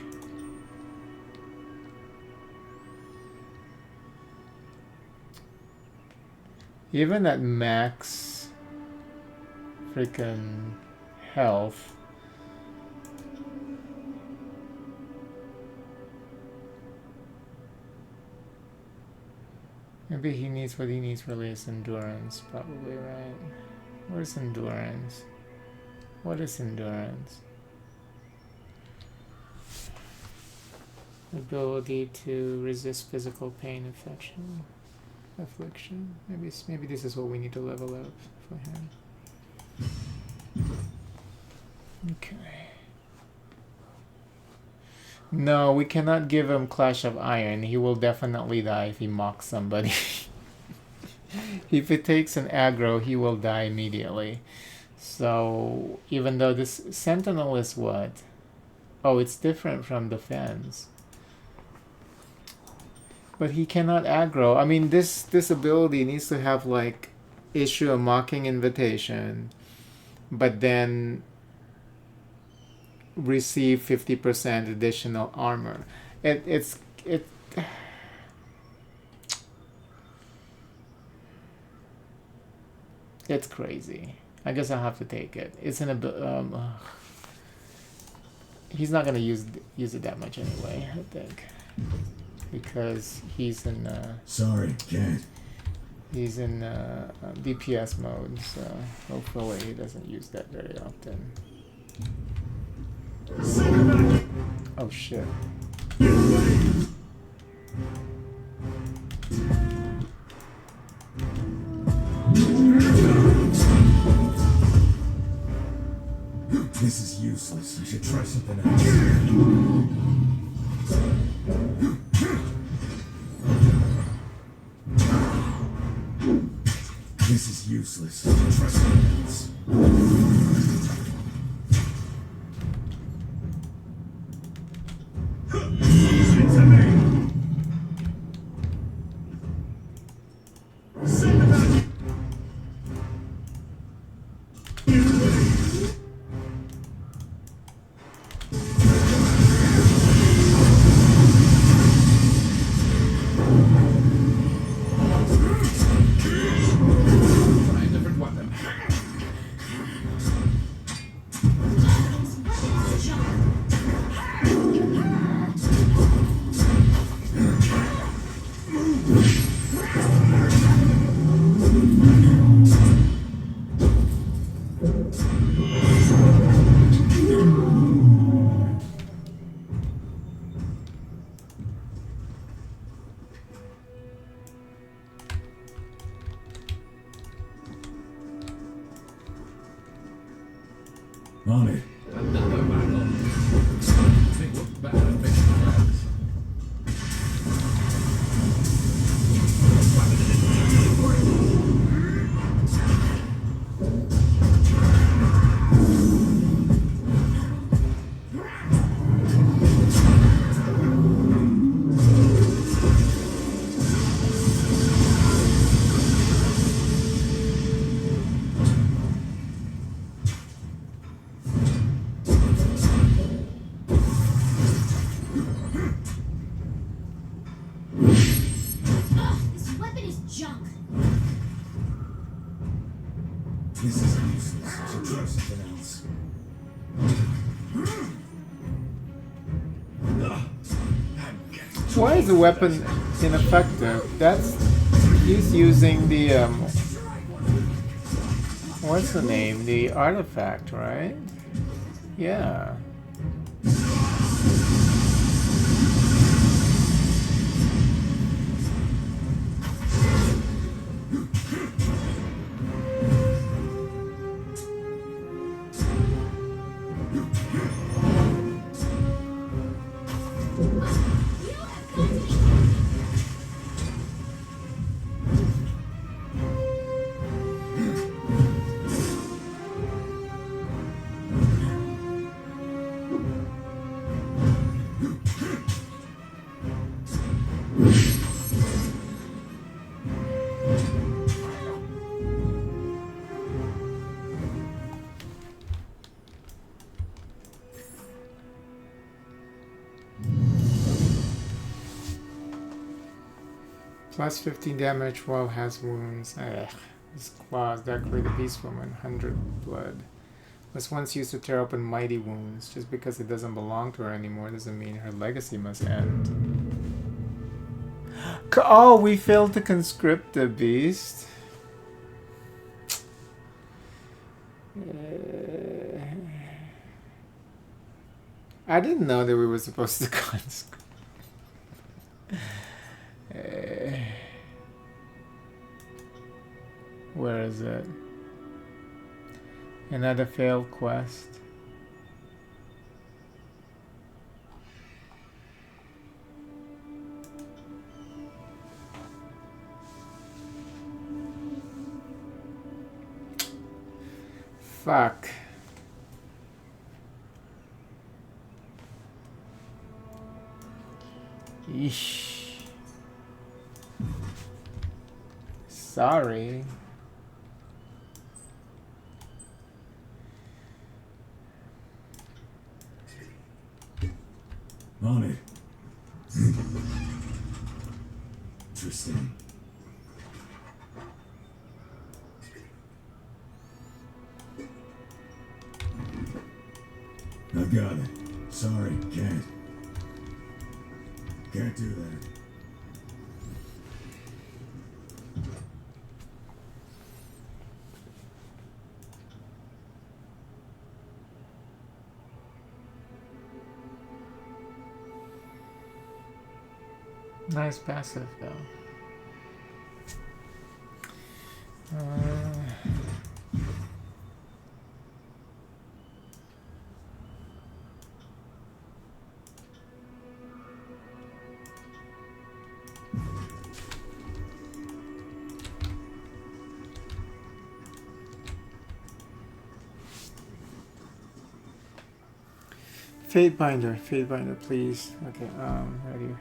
Even at max freaking health, maybe he needs, what he needs really is endurance, probably, right? Where's endurance? What is endurance? Ability to resist physical pain, affliction. Maybe this is what we need to level up for him. Okay. No, we cannot give him Clash of Iron. He will definitely die if he mocks somebody. If it takes an aggro, he will die immediately. So, even though this Sentinel is what? Oh, it's different from Defense. But he cannot aggro. I mean, this ability needs to have, like, issue a mocking invitation, but then receive 50% additional armor. It's crazy. I guess I'll have to take it. It's an he's not gonna use it that much anyway, I think, because he's in sorry, can't. He's in DPS mode, so hopefully he doesn't use that very often. Oh shit. This is useless. You should try something else. This is useless. You should try something else. On it. Another battle. They look bad at making friends. This is useless. So try something else. Why is the weapon ineffective? He's using the what's the name? The artifact, right? Yeah. Plus 15 damage while has wounds. Ugh. His claws decorate the beast woman. 100 blood. Was once used to tear open mighty wounds. Just because it doesn't belong to her anymore doesn't mean her legacy must end. Oh, we failed to conscript the beast. I didn't know that we were supposed to conscript. Where is it? Another failed quest. Fuck. Yeesh. Sorry. On it. Interesting. I've got it. Sorry, can't. Can't do that. Nice passive though. Fate binder, please. Okay, ready.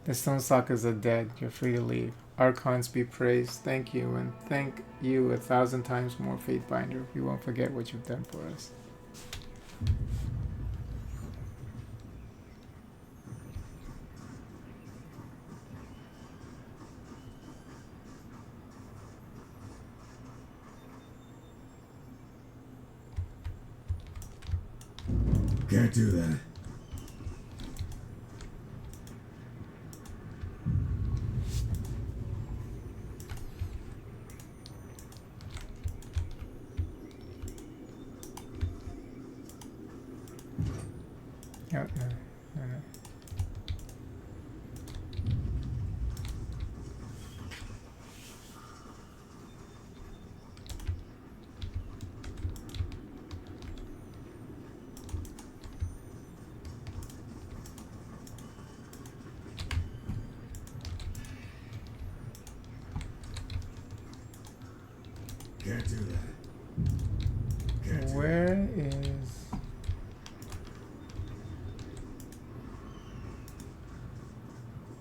The stone stalkers are dead. You're free to leave. Archons be praised. Thank you, and thank you 1,000 times more, Fate Binder. We won't forget what you've done for us. Can't do that. No. Can't do that. Can't do Where is...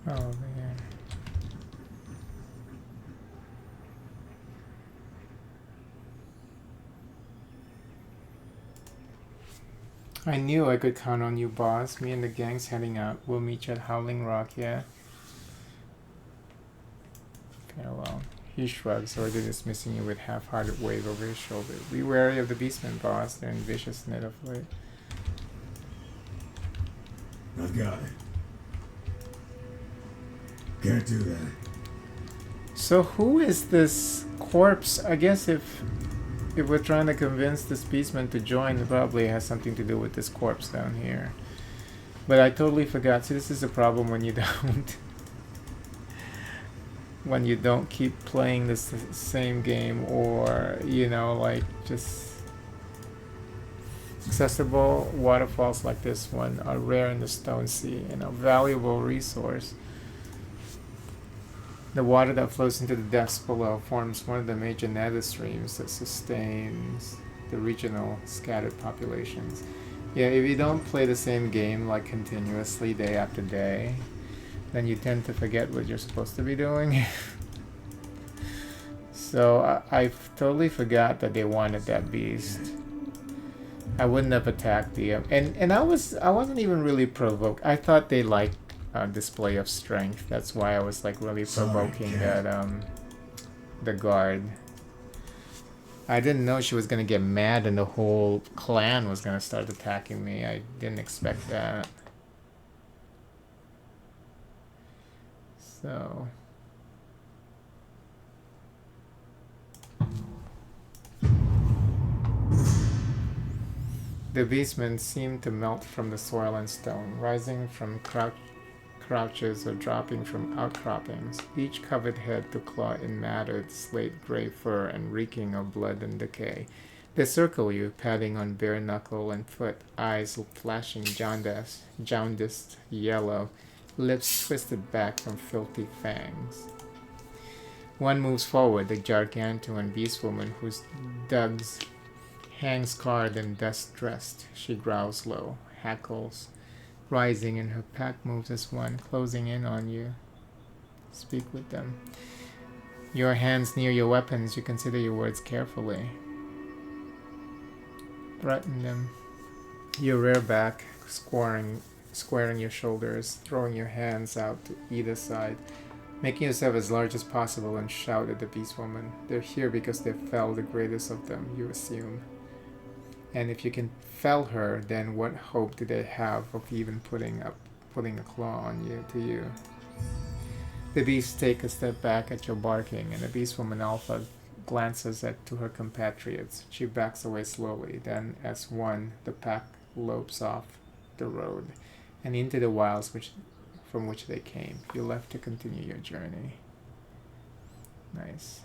Oh, man. I knew I could count on you, boss. Me and the gang's heading out. We'll meet you at Howling Rock, yeah? Farewell. He shrugs, already dismissing you with half-hearted wave over his shoulder. Be wary of the beastmen, boss. They're in vicious net of late. I've got it. Can't do that. So who is this corpse? I guess if we're trying to convince this beastman to join, it probably has something to do with this corpse down here. But I totally forgot. See, this is a problem when you don't when you don't keep playing this same game, or you know, like just accessible waterfalls like this one are rare in the Stone Sea and a valuable resource. The water that flows into the depths below forms one of the major nether streams that sustains the regional scattered populations. Yeah, if you don't play the same game like continuously day after day, then you tend to forget what you're supposed to be doing. So I totally forgot that they wanted that beast. I wouldn't have attacked the and I wasn't even really provoked. I thought they liked display of strength. That's why I was like really provoking that the guard. I didn't know she was gonna get mad and the whole clan was gonna start attacking me. I didn't expect that. So the beastmen seemed to melt from the soil and stone, rising from crouches or dropping from outcroppings, each covered head to claw in matted slate-gray fur and reeking of blood and decay. They circle you, padding on bare knuckle and foot, eyes flashing jaundiced yellow, lips twisted back from filthy fangs. One moves forward, the gargantuan beastwoman whose dugs hang scarred and dust-dressed. She growls low, hackles, rising, and her pack moves as one, closing in on you. Speak with them. Your hands near your weapons, you consider your words carefully. Threaten them. You rear back, squaring your shoulders, throwing your hands out to either side, making yourself as large as possible, and shout at the beastwoman. They're here because they fell the greatest of them, you assume. And if you can fell her, then what hope do they have of even putting a claw on you to you? The beasts take a step back at your barking, and the beastwoman Alpha glances to her compatriots. She backs away slowly, then as one, the pack lopes off the road and into the wilds from which they came. You're left to continue your journey. Nice.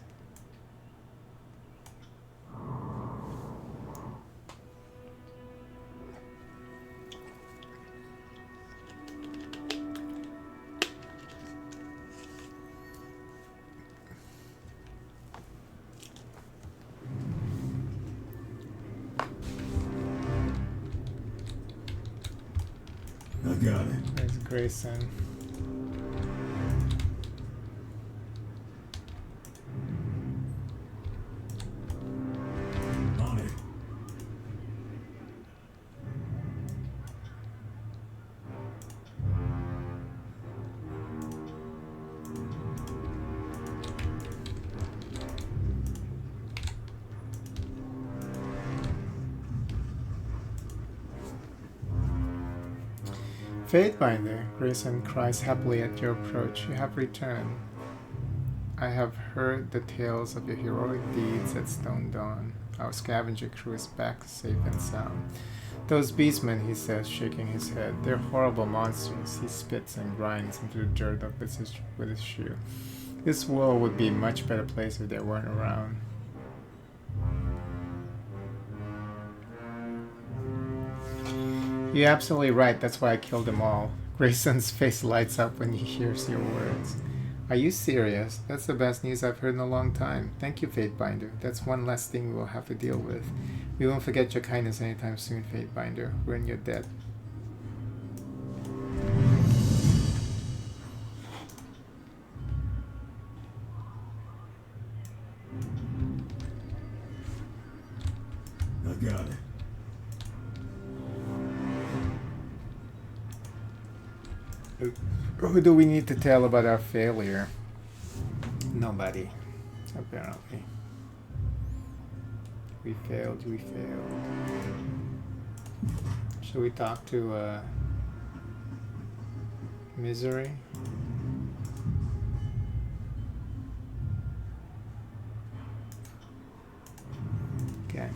I got it. There's Grayson. On it. Fatebinder, Grayson cries happily at your approach. You have returned. I have heard the tales of your heroic deeds at Stone Dawn. Our scavenger crew is back safe and sound. Those beastmen, he says, shaking his head, they're horrible monsters. He spits and grinds into the dirt with his shoe. This world would be a much better place if they weren't around. You're absolutely right. That's why I killed them all. Grayson's face lights up when he hears your words. Are you serious? That's the best news I've heard in a long time. Thank you, Fatebinder. That's one less thing we will have to deal with. We won't forget your kindness anytime soon, Fatebinder. We're in your debt. I got it. Who do we need to tell about our failure? Nobody, apparently. We failed. Should we talk to Misery? Okay.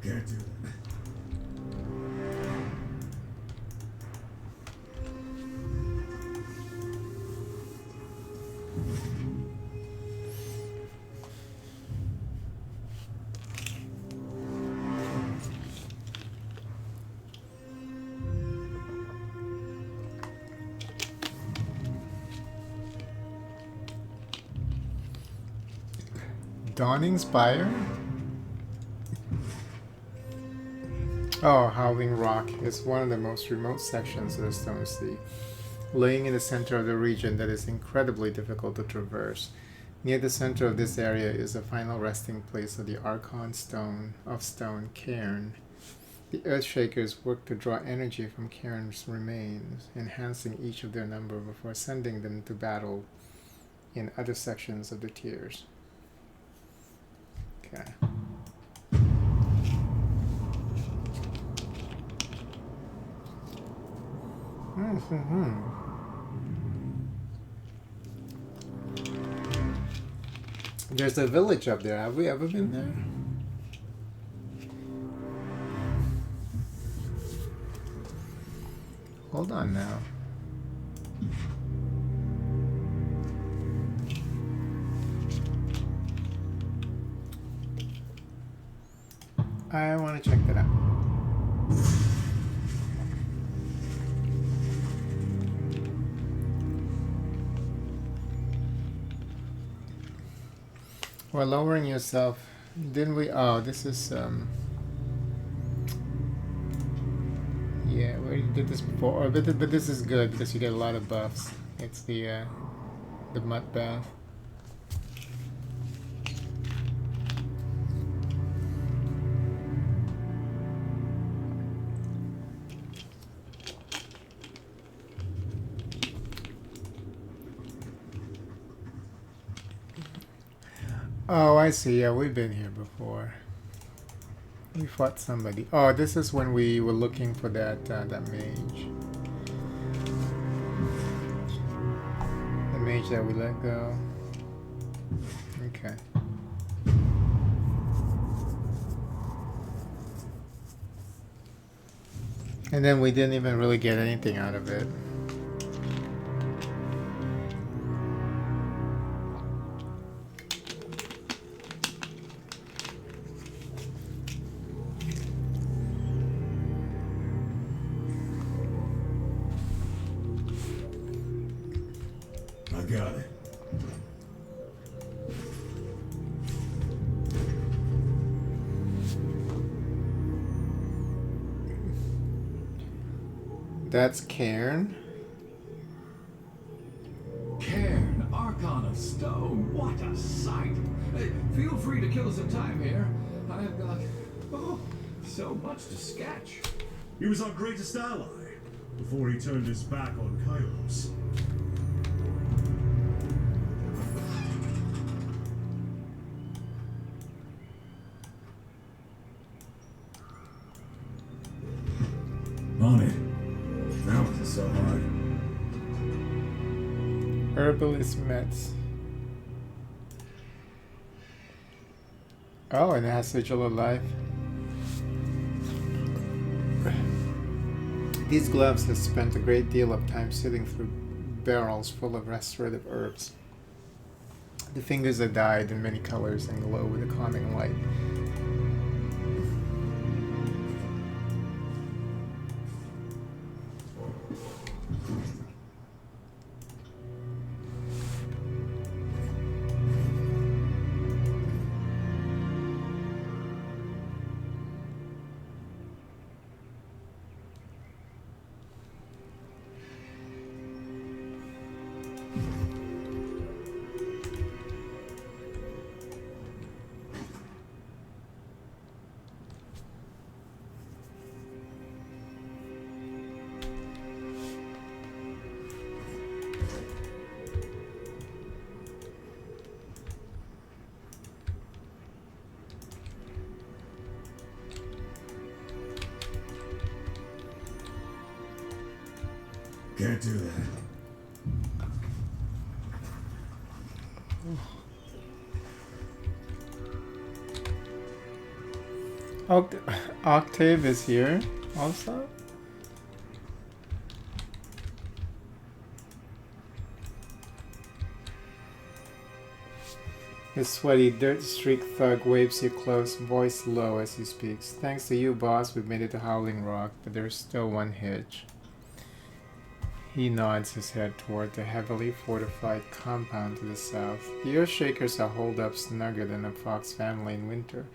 Can't do that. Dawning Spire? Oh, Howling Rock is one of the most remote sections of the Stone Sea. laying in the center of the region that is incredibly difficult to traverse. Near the center of this area is the final resting place of the Archon stone cairn. The Earthshakers work to draw energy from Cairn's remains, enhancing each of their number before sending them to battle in other sections of the tiers. Okay. There's a village up there. Have we ever been there? Hold on now. I want to check that out. We're lowering yourself. Didn't we? Oh, this is yeah, we did this before, but this is good because you get a lot of buffs. It's the mud bath. Oh, I see. Yeah, we've been here before. We fought somebody. Oh, this is when we were looking for that mage. The mage that we let go. Okay. And then we didn't even really get anything out of it. Got it. That's Cairn. Cairn, Archon of Stone, what a sight! Hey, feel free to kill some time here. I've got, so much to sketch. He was our greatest ally before he turned his back on Kairos. On it. That wasn't so hard. Herbalist Mets. Oh, and it has Sigil of Life. These gloves have spent a great deal of time sifting through barrels full of restorative herbs. The fingers are dyed in many colors and glow with a calming light. Can't do that. Octave is here also? His sweaty, dirt-streaked thug waves you close, voice low as he speaks. Thanks to you, boss, we've made it to Howling Rock, but there's still one hitch. He nods his head toward the heavily fortified compound to the south. The Earthshakers are holed up snugger than a fox family in winter.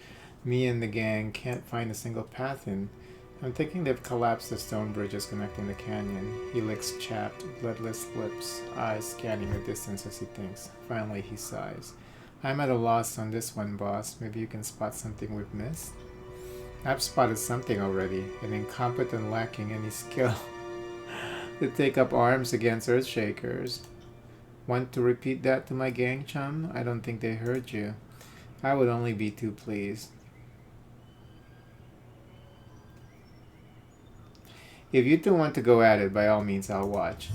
Me and the gang can't find a single path in. I'm thinking they've collapsed the stone bridges connecting the canyon. He licks chapped, bloodless lips, eyes scanning the distance as he thinks. Finally, he sighs. I'm at a loss on this one, boss. Maybe you can spot something we've missed? I've spotted something already. An incompetent lacking any skill to take up arms against Earthshakers. Want to repeat that to my gang chum? I don't think they heard you. I would only be too pleased. If you two want to go at it, by all means, I'll watch.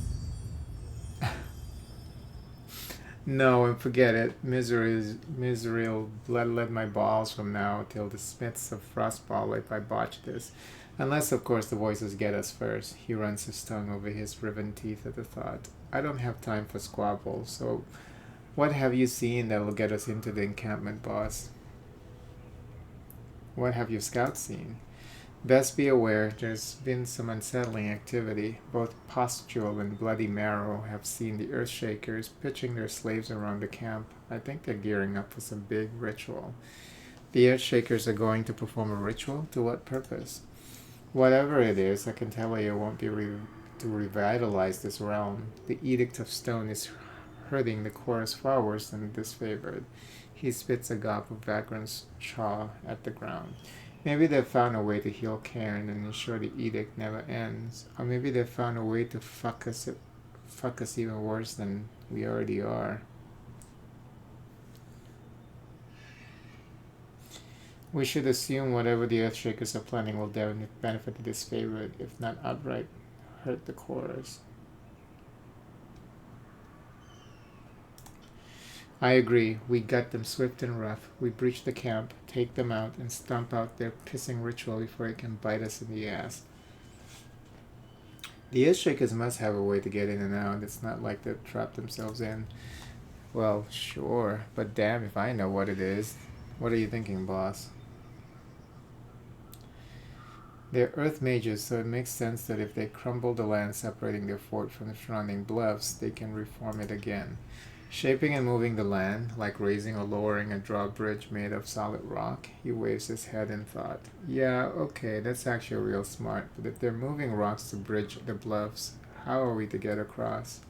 No, and forget it. Misery'll bloodlet my balls from now till the smiths of Frostball if I botch this. Unless, of course, the voices get us first. He runs his tongue over his riven teeth at the thought. I don't have time for squabbles, so what have you seen that'll get us into the encampment, boss? What have your scouts seen? Best be aware, there's been some unsettling activity. Both Pustule and Bloody Marrow have seen the Earthshakers pitching their slaves around the camp. I think they're gearing up for some big ritual. The Earthshakers are going to perform a ritual? To what purpose? Whatever it is, I can tell you it won't be to revitalize this realm. The Edict of Stone is hurting the chorus far worse than disfavored. He spits a gulp of Vagrant's chaw at the ground. Maybe they've found a way to heal Cairn and ensure the edict never ends. Or maybe they've found a way to fuck us even worse than we already are. We should assume whatever the Earthshakers are planning will benefit the disfavored, if not outright hurt the chorus. I agree. We gut them swift and rough. We breach the camp, take them out, and stomp out their pissing ritual before it can bite us in the ass. The Earthshakers must have a way to get in and out. It's not like they've trapped themselves in. Well, sure, but damn if I know what it is. What are you thinking, boss? They're Earth mages, so it makes sense that if they crumble the land separating their fort from the surrounding bluffs, they can reform it again. Shaping and moving the land, like raising or lowering a drawbridge made of solid rock. He waves his head in thought. Yeah, okay, that's actually real smart, but if they're moving rocks to bridge the bluffs, how are we to get across?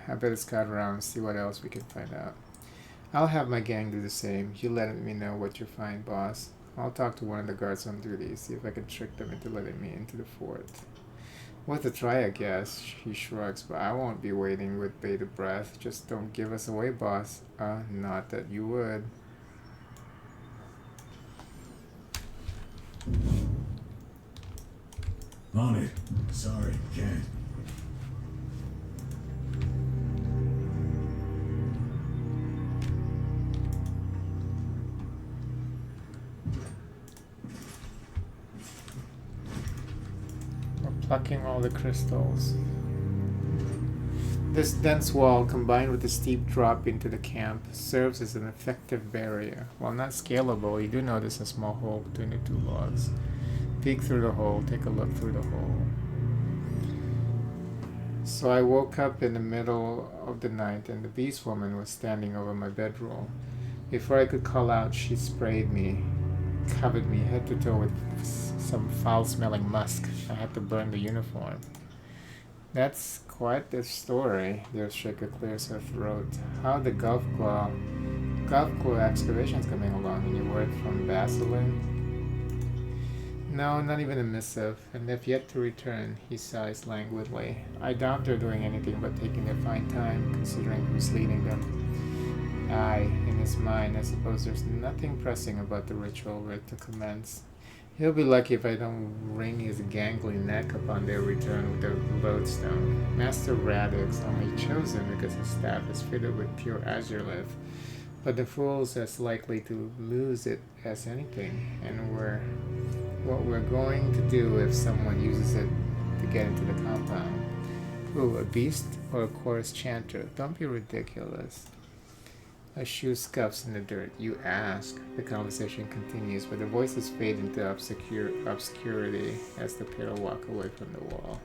I better scout around and see what else we can find out. I'll have my gang do the same. You let me know what you find, boss. I'll talk to one of the guards on duty, see if I can trick them into letting me into the fort. Worth a try, I guess. He shrugs, but I won't be waiting with bated breath. Just don't give us away, boss. Not that you would. On it. Sorry, can't. Plucking all the crystals. This dense wall, combined with the steep drop into the camp, serves as an effective barrier. While not scalable, you do notice a small hole between the two logs. Peek through the hole, take a look through the hole. So I woke up in the middle of the night and the beast woman was standing over my bedroll. Before I could call out, she sprayed me, covered me head to toe with some foul-smelling musk. I had to burn the uniform. That's quite the story. The Earthshaker clears her throat. How the Golf Claw excavation's coming along? Any word from Basilin? No, not even a missive, and they've yet to return, he sighs languidly. I doubt they're doing anything but taking their fine time, considering who's leading them. Aye, in his mind, I suppose there's nothing pressing about the ritual we're to commence. He'll be lucky if I don't wring his gangly neck upon their return with the lodestone. Master Radix only chosen because his staff is fitted with pure azurelith, but the fool's as likely to lose it as anything, and what we're going to do if someone uses it to get into the compound. Ooh, a beast or a chorus chanter? Don't be ridiculous. A shoe scuffs in the dirt. You ask. The conversation continues, but the voices fade into obscurity as the pair walk away from the wall.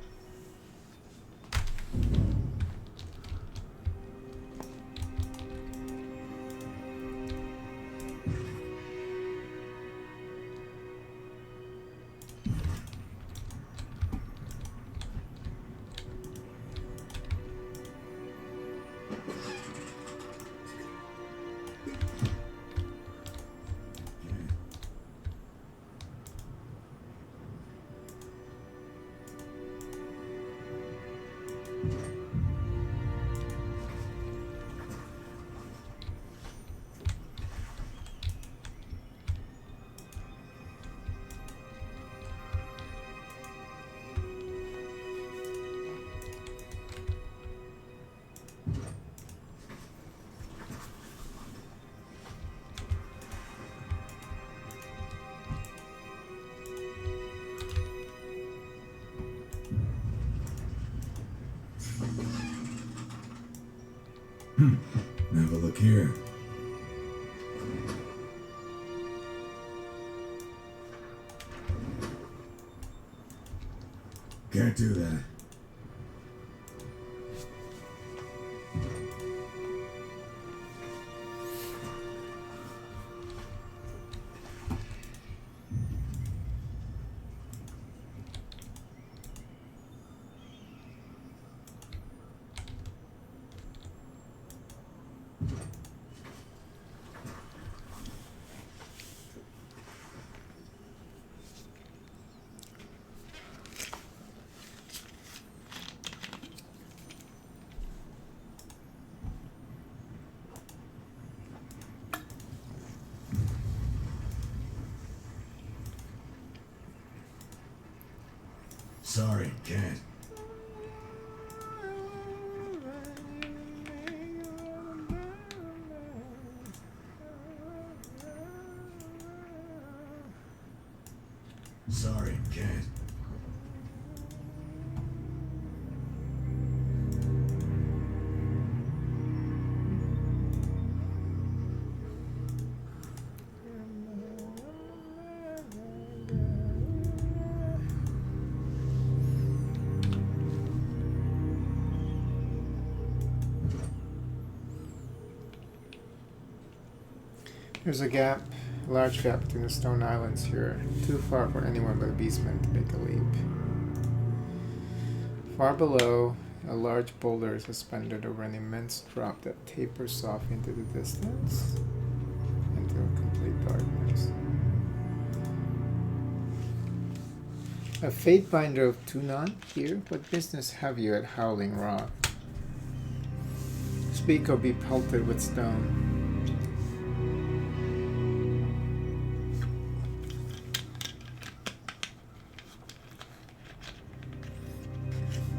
here. Can't do that. Sorry, can't. Sorry, can't. There's a gap, a large gap between the stone islands here, too far for anyone but a beastman to make a leap. Far below, a large boulder is suspended over an immense drop that tapers off into the distance, into complete darkness. A fate binder of Tunon here? What business have you at Howling Rock? Speak or be pelted with stone.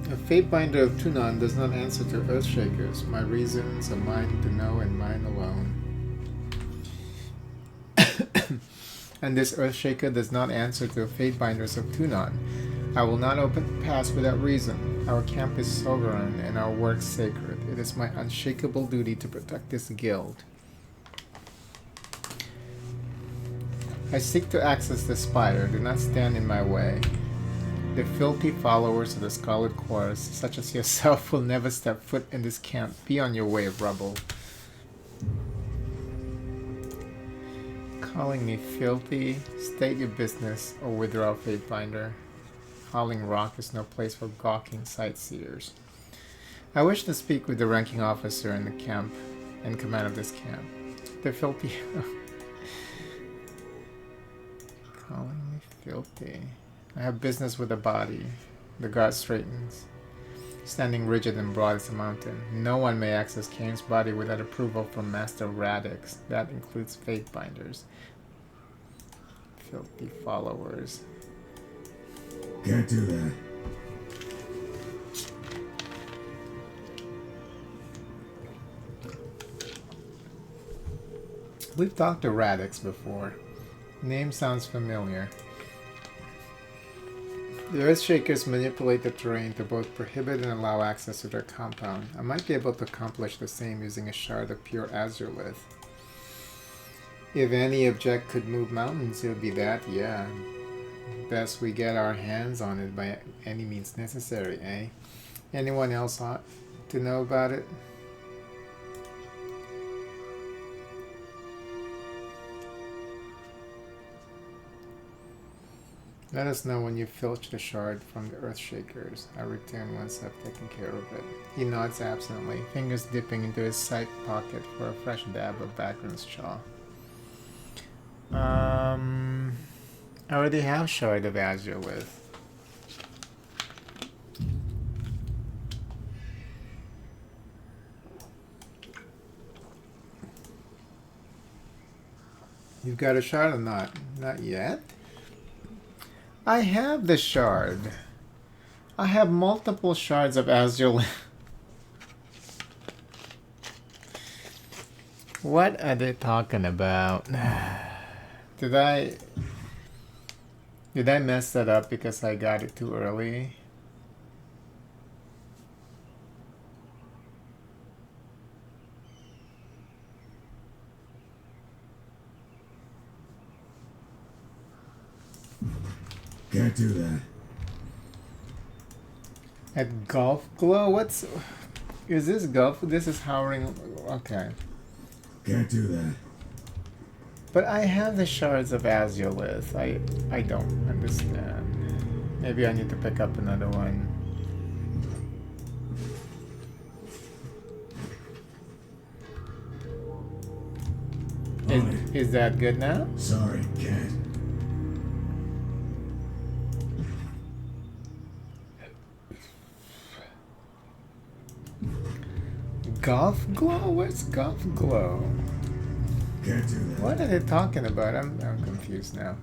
A Fatebinder of Tunon does not answer to Earthshakers. My reasons are mine to know and mine alone. And this Earthshaker does not answer to the Fatebinders of Tunon. I will not open the pass without reason. Our camp is sovereign and our work sacred. It is my unshakable duty to protect this guild. I seek to access the spire. Do not stand in my way. The filthy followers of the Scarlet Chorus, such as yourself, will never step foot in this camp. Be on your way, rubble. Calling me filthy? State your business, or withdraw, Fatebinder. Howling Rock is no place for gawking sightseers. I wish to speak with the ranking officer in the camp, in command of this camp. The filthy... Calling me filthy... I have business with a body. The guard straightens, standing rigid and broad as a mountain. No one may access Kane's body without approval from Master Radix. That includes Fatebinders. Filthy followers. Can't do that. We've talked to Radix before. Name sounds familiar. The Earthshakers manipulate the terrain to both prohibit and allow access to their compound. I might be able to accomplish the same using a shard of pure Azurlith. If any object could move mountains, it would be that, yeah. Best we get our hands on it by any means necessary, eh? Anyone else ought to know about it? Let us know when you filch the shard from the Earthshakers. I'll return once I've taken care of it. He nods absently, fingers dipping into his side pocket for a fresh dab of Background's chaw. I already have Shard of Azurlith. You've got a shard or not? Not yet? I have the shard. I have multiple shards of Azurlith. What are they talking about? Did I mess that up because I got it too early? Can't do that. At Golf Glow? What's... Is this Golf? This is Howling... Okay. Can't do that. But I have the Shards of Azulith. I don't understand. Maybe I need to pick up another one. Is that good now? Sorry, can't. Golf Glow? Where's Golf Glow? Can't do that. What are they talking about? I'm confused now.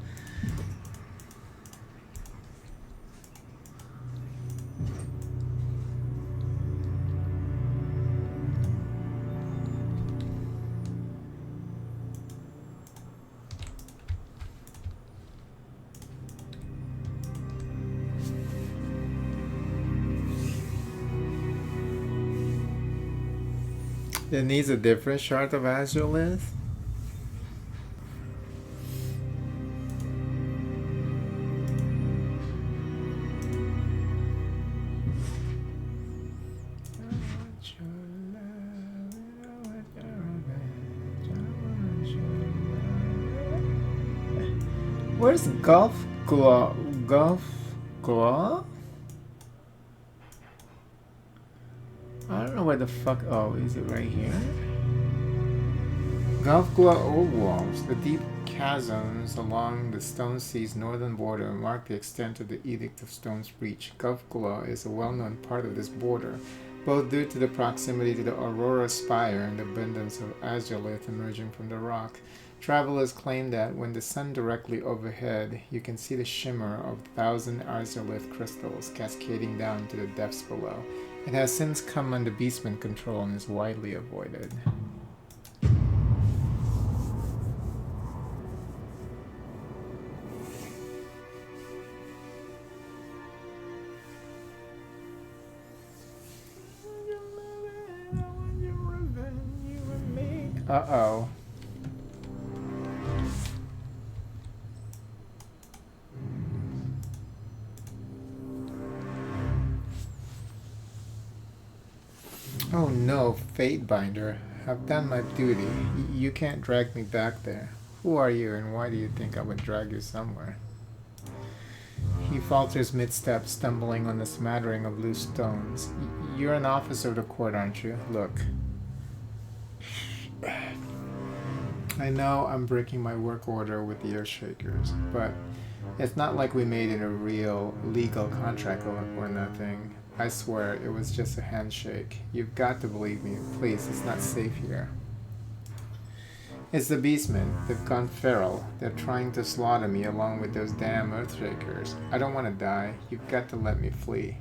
It needs a different Shard of Azulith? Where's Golf Glow? Golf Glow? I don't know where the fuck. Oh, is it right here? Golf Glow Old Walls. The deep chasms along the Stone Sea's northern border mark the extent of the Edict of Stone's Reach. Golf Glow is a well-known part of this border, both due to the proximity to the Aurora Spire and the abundance of azulith emerging from the rock. Travelers claim that when the sun directly overhead, you can see the shimmer of 1,000 azulith crystals cascading down to the depths below. It has since come under beastman control and is widely avoided. Uh-oh. Oh no, Fate Binder. I've done my duty. You can't drag me back there. Who are you and why do you think I would drag you somewhere? He falters mid-step, stumbling on a smattering of loose stones. You're an officer of the court, aren't you? Look. I know I'm breaking my work order with the Earthshakers, but it's not like we made it a real legal contract or nothing. I swear, it was just a handshake. You've got to believe me. Please, it's not safe here. It's the Beastmen. They've gone feral. They're trying to slaughter me along with those damn Earthshakers. I don't want to die. You've got to let me flee.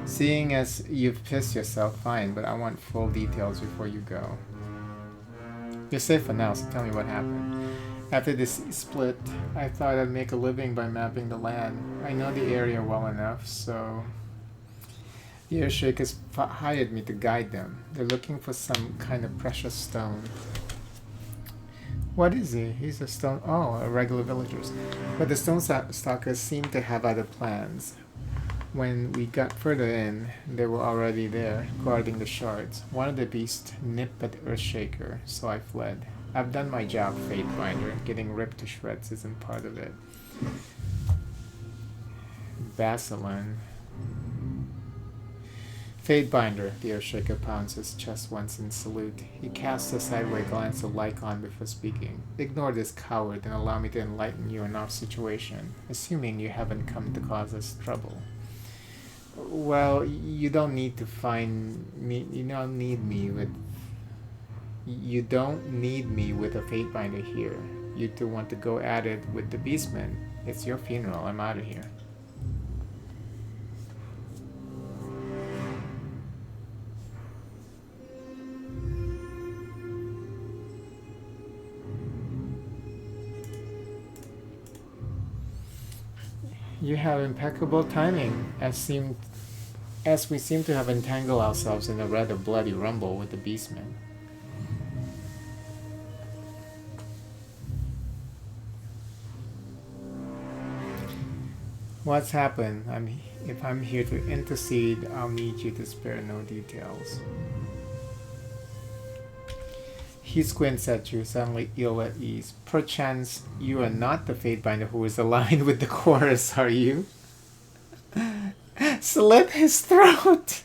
Seeing as you've pissed yourself, fine, but I want full details before you go. You're safe for now, so tell me what happened. After this split, I thought I'd make a living by mapping the land. I know the area well enough, so the Earthshakers hired me to guide them. They're looking for some kind of precious stone. What is he? He's a stone... Oh, a regular villagers. But the stone stalkers seem to have other plans. When we got further in, they were already there, guarding the shards. One of the beasts nipped at Earthshaker, so I fled. I've done my job, Fatebinder. Getting ripped to shreds isn't part of it. Basilan. Fatebinder, the Earthshaker pounds his chest once in salute. He casts a sideways glance of Lycon before speaking. Ignore this coward and allow me to enlighten you on our situation, assuming you haven't come to cause us trouble. Well, you don't need to find me. You don't need me with. You don't need me with a Fatebinder here. You two want to go at it with the Beastmen. It's your funeral. I'm out of here. You have impeccable timing, as we seem to have entangled ourselves in a rather bloody rumble with the Beastmen. What's happened? If I'm here to intercede, I'll need you to spare no details. He squints at you, suddenly ill at ease. Perchance you are not the Fatebinder who is aligned with the chorus, are you? Slit his throat!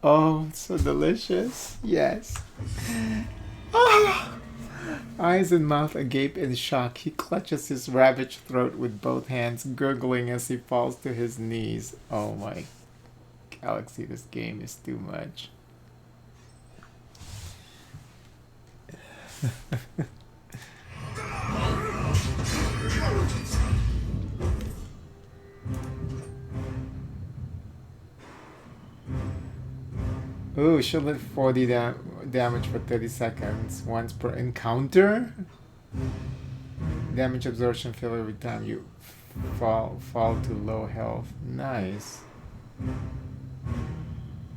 Oh, so delicious. Yes. Oh. Eyes and mouth agape in shock, he clutches his ravaged throat with both hands, gurgling as he falls to his knees. Oh my galaxy, this game is too much. Ooh, she'll hit 40 damage for 30 seconds, once per encounter. Damage absorption fail every time you fall to low health. Nice.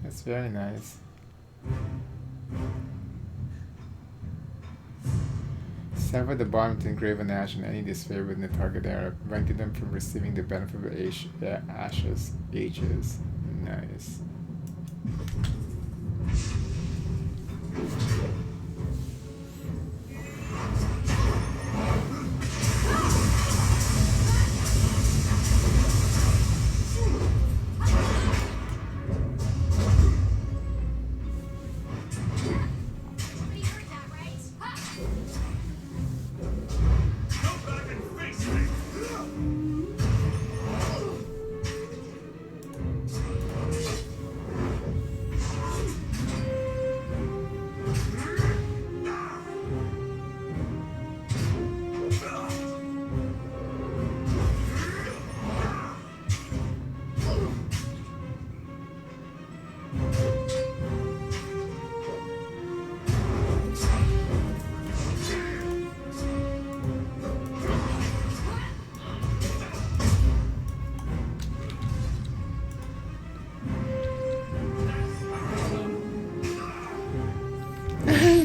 That's very nice. Sever the bond between Graven Ash and any disfavor within the target area, preventing them from receiving the benefit of Ash's ages. Nice.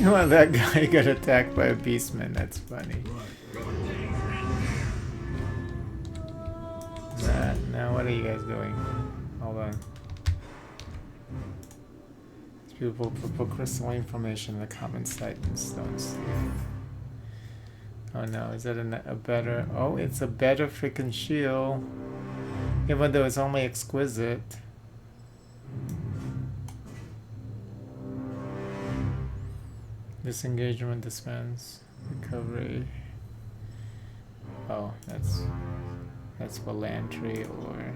Well, that guy got attacked by a beastman. That's funny. Now what are you guys doing? Hold on. It's beautiful purple crystalline formation in the common sight and stones. Oh no, is that a better... Oh, it's a better freaking shield. Even though it's only exquisite. Disengagement, dispense, recovery. Oh, that's for Lantry or...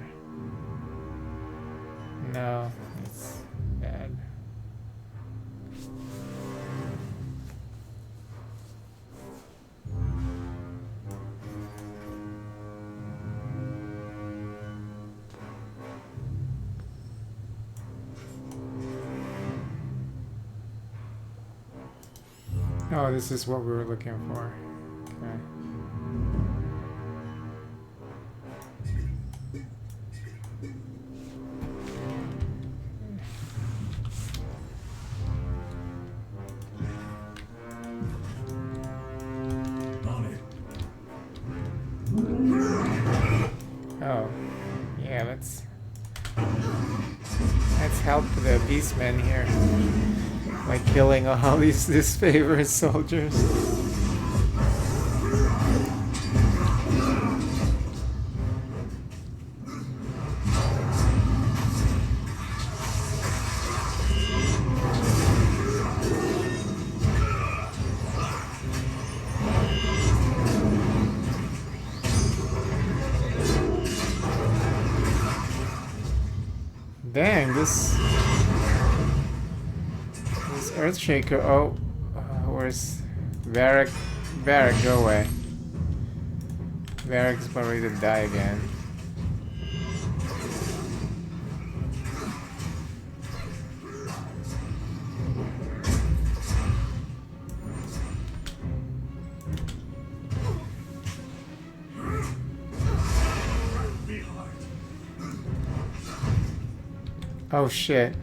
No, it's bad. Oh, this is what we were looking for. Okay. Oh, yeah, let's help the beastmen here by killing all these disfavored soldiers. Dang, this Earthshaker. Oh, where's Varric? Varric, go away. Varric's about ready to die again. Oh shit.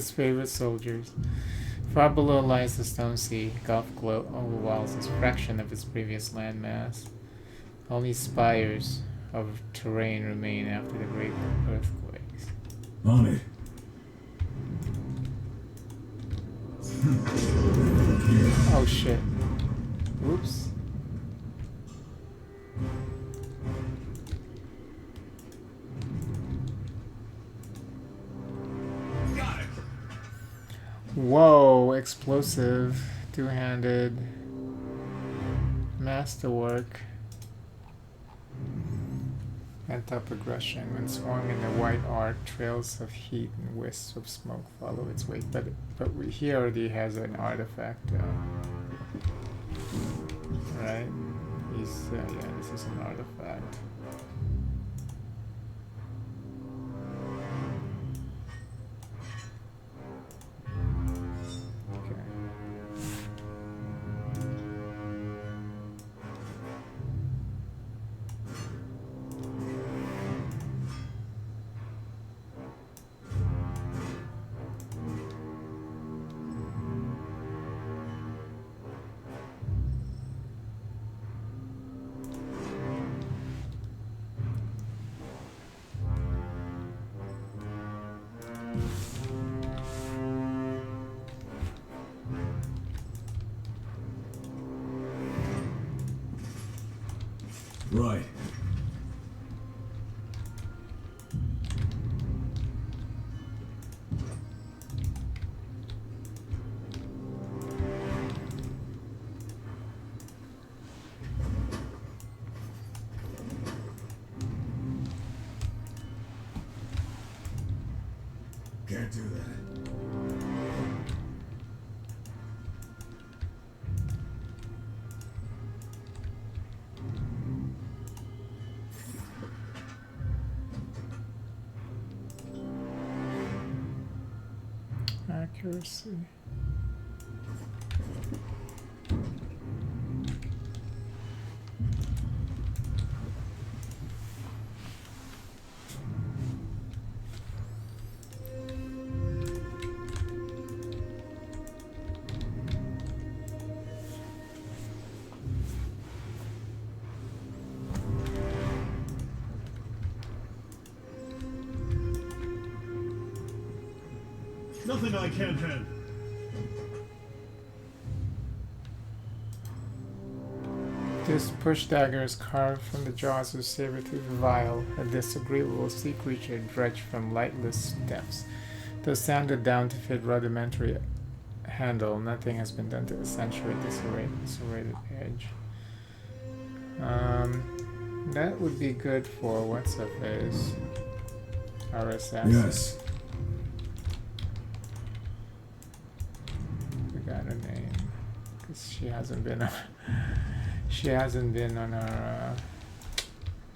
his favorite soldiers. Far below lies the Stone Sea. Gulf glow overwhelms a fraction of its previous landmass. Only spires of terrain remain after the great earthquakes. On it. Oh shit. Oops. Got it. Whoa, explosive, two-handed, masterwork. Pent-up aggression. When swung in the white arc, trails of heat and wisps of smoke follow its wake. But he already has an artifact, right? He's yeah, this is an artifact. Right. Can't do that. Accuracy. Nothing I can't handle. This push dagger is carved from the jaws of saber-toothed Vile, a disagreeable sea creature dredged from lightless depths. Though sanded down to fit rudimentary handle, nothing has been done to accentuate this serrated edge. That would be good for what's her face? Our assassin. Yes. Forgot her name, because she hasn't been on. She hasn't been on our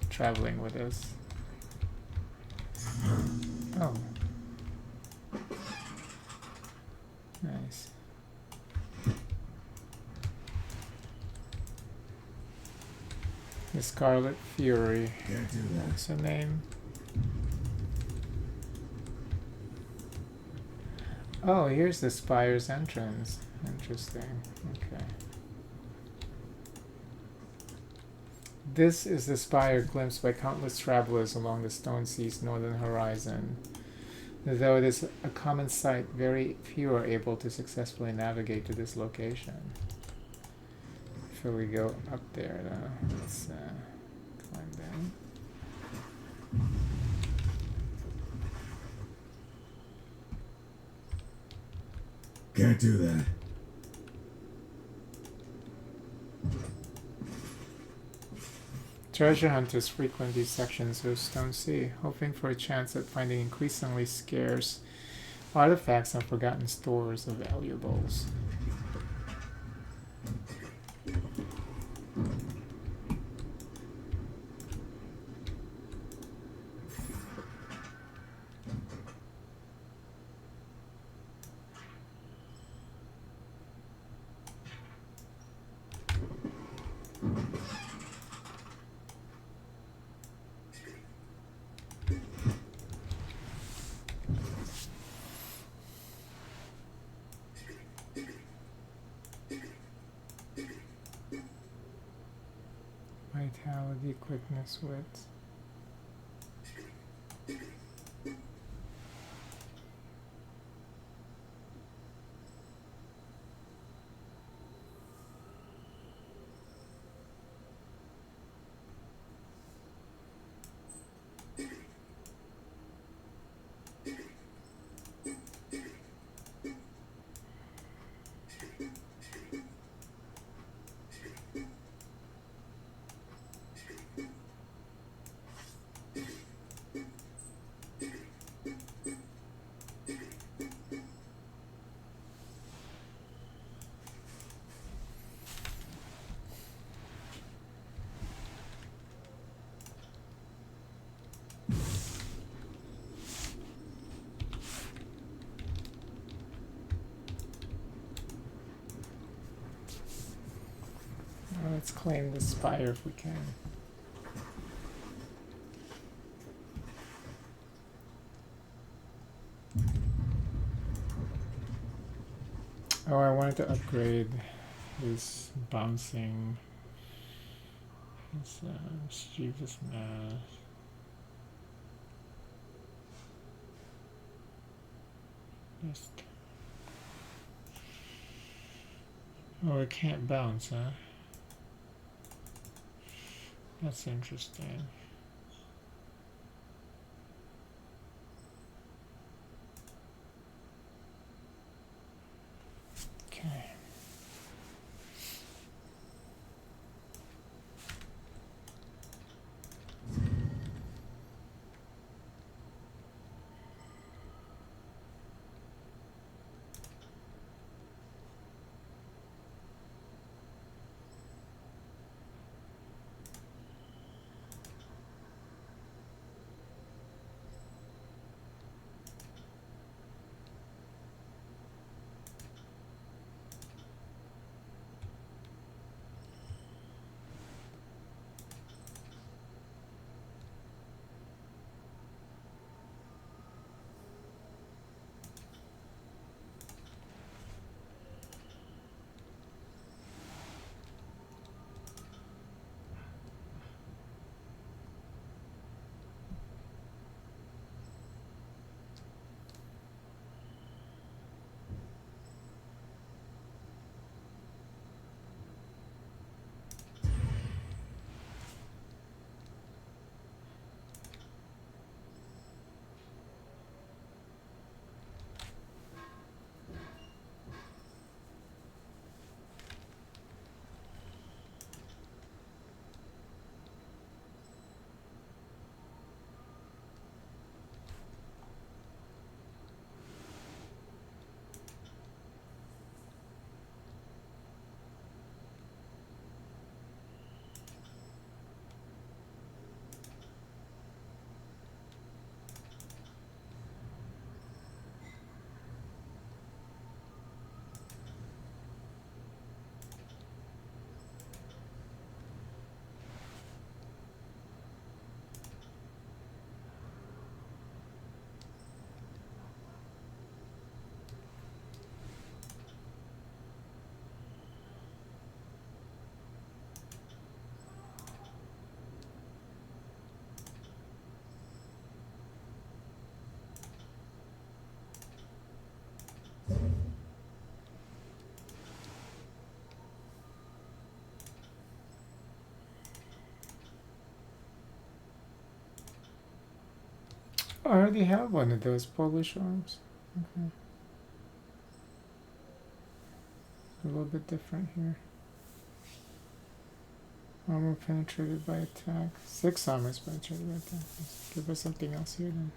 traveling with us. Oh. Nice. The Scarlet Fury. Can't do that. What's her name? Oh, here's the Spire's entrance. Interesting. Okay. This is the spire glimpsed by countless travelers along the Stone Sea's northern horizon. Though it is a common sight, very few are able to successfully navigate to this location. Before we go up there, let's climb down. Can't do that. Treasure hunters frequent these sections of Stone Sea, hoping for a chance at finding increasingly scarce artifacts and forgotten stores of valuables. Vitality, quickness, wit. Let's claim the spire if we can. Oh, I wanted to upgrade this bouncing, this mischievous mass. Just, oh, it can't bounce, huh? That's interesting. Okay. I already have one of those Polish arms. Okay. A little bit different here. Armor penetrated by attack. 6 armors penetrated by attack. Let's give us something else here then.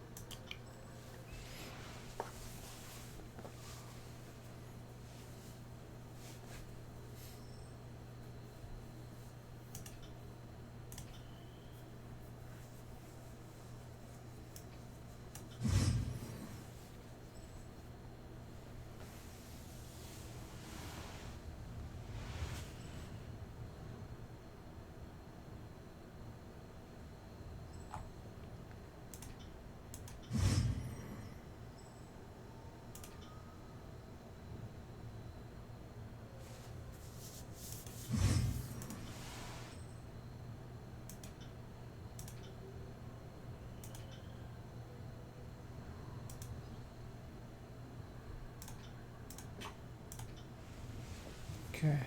Okay.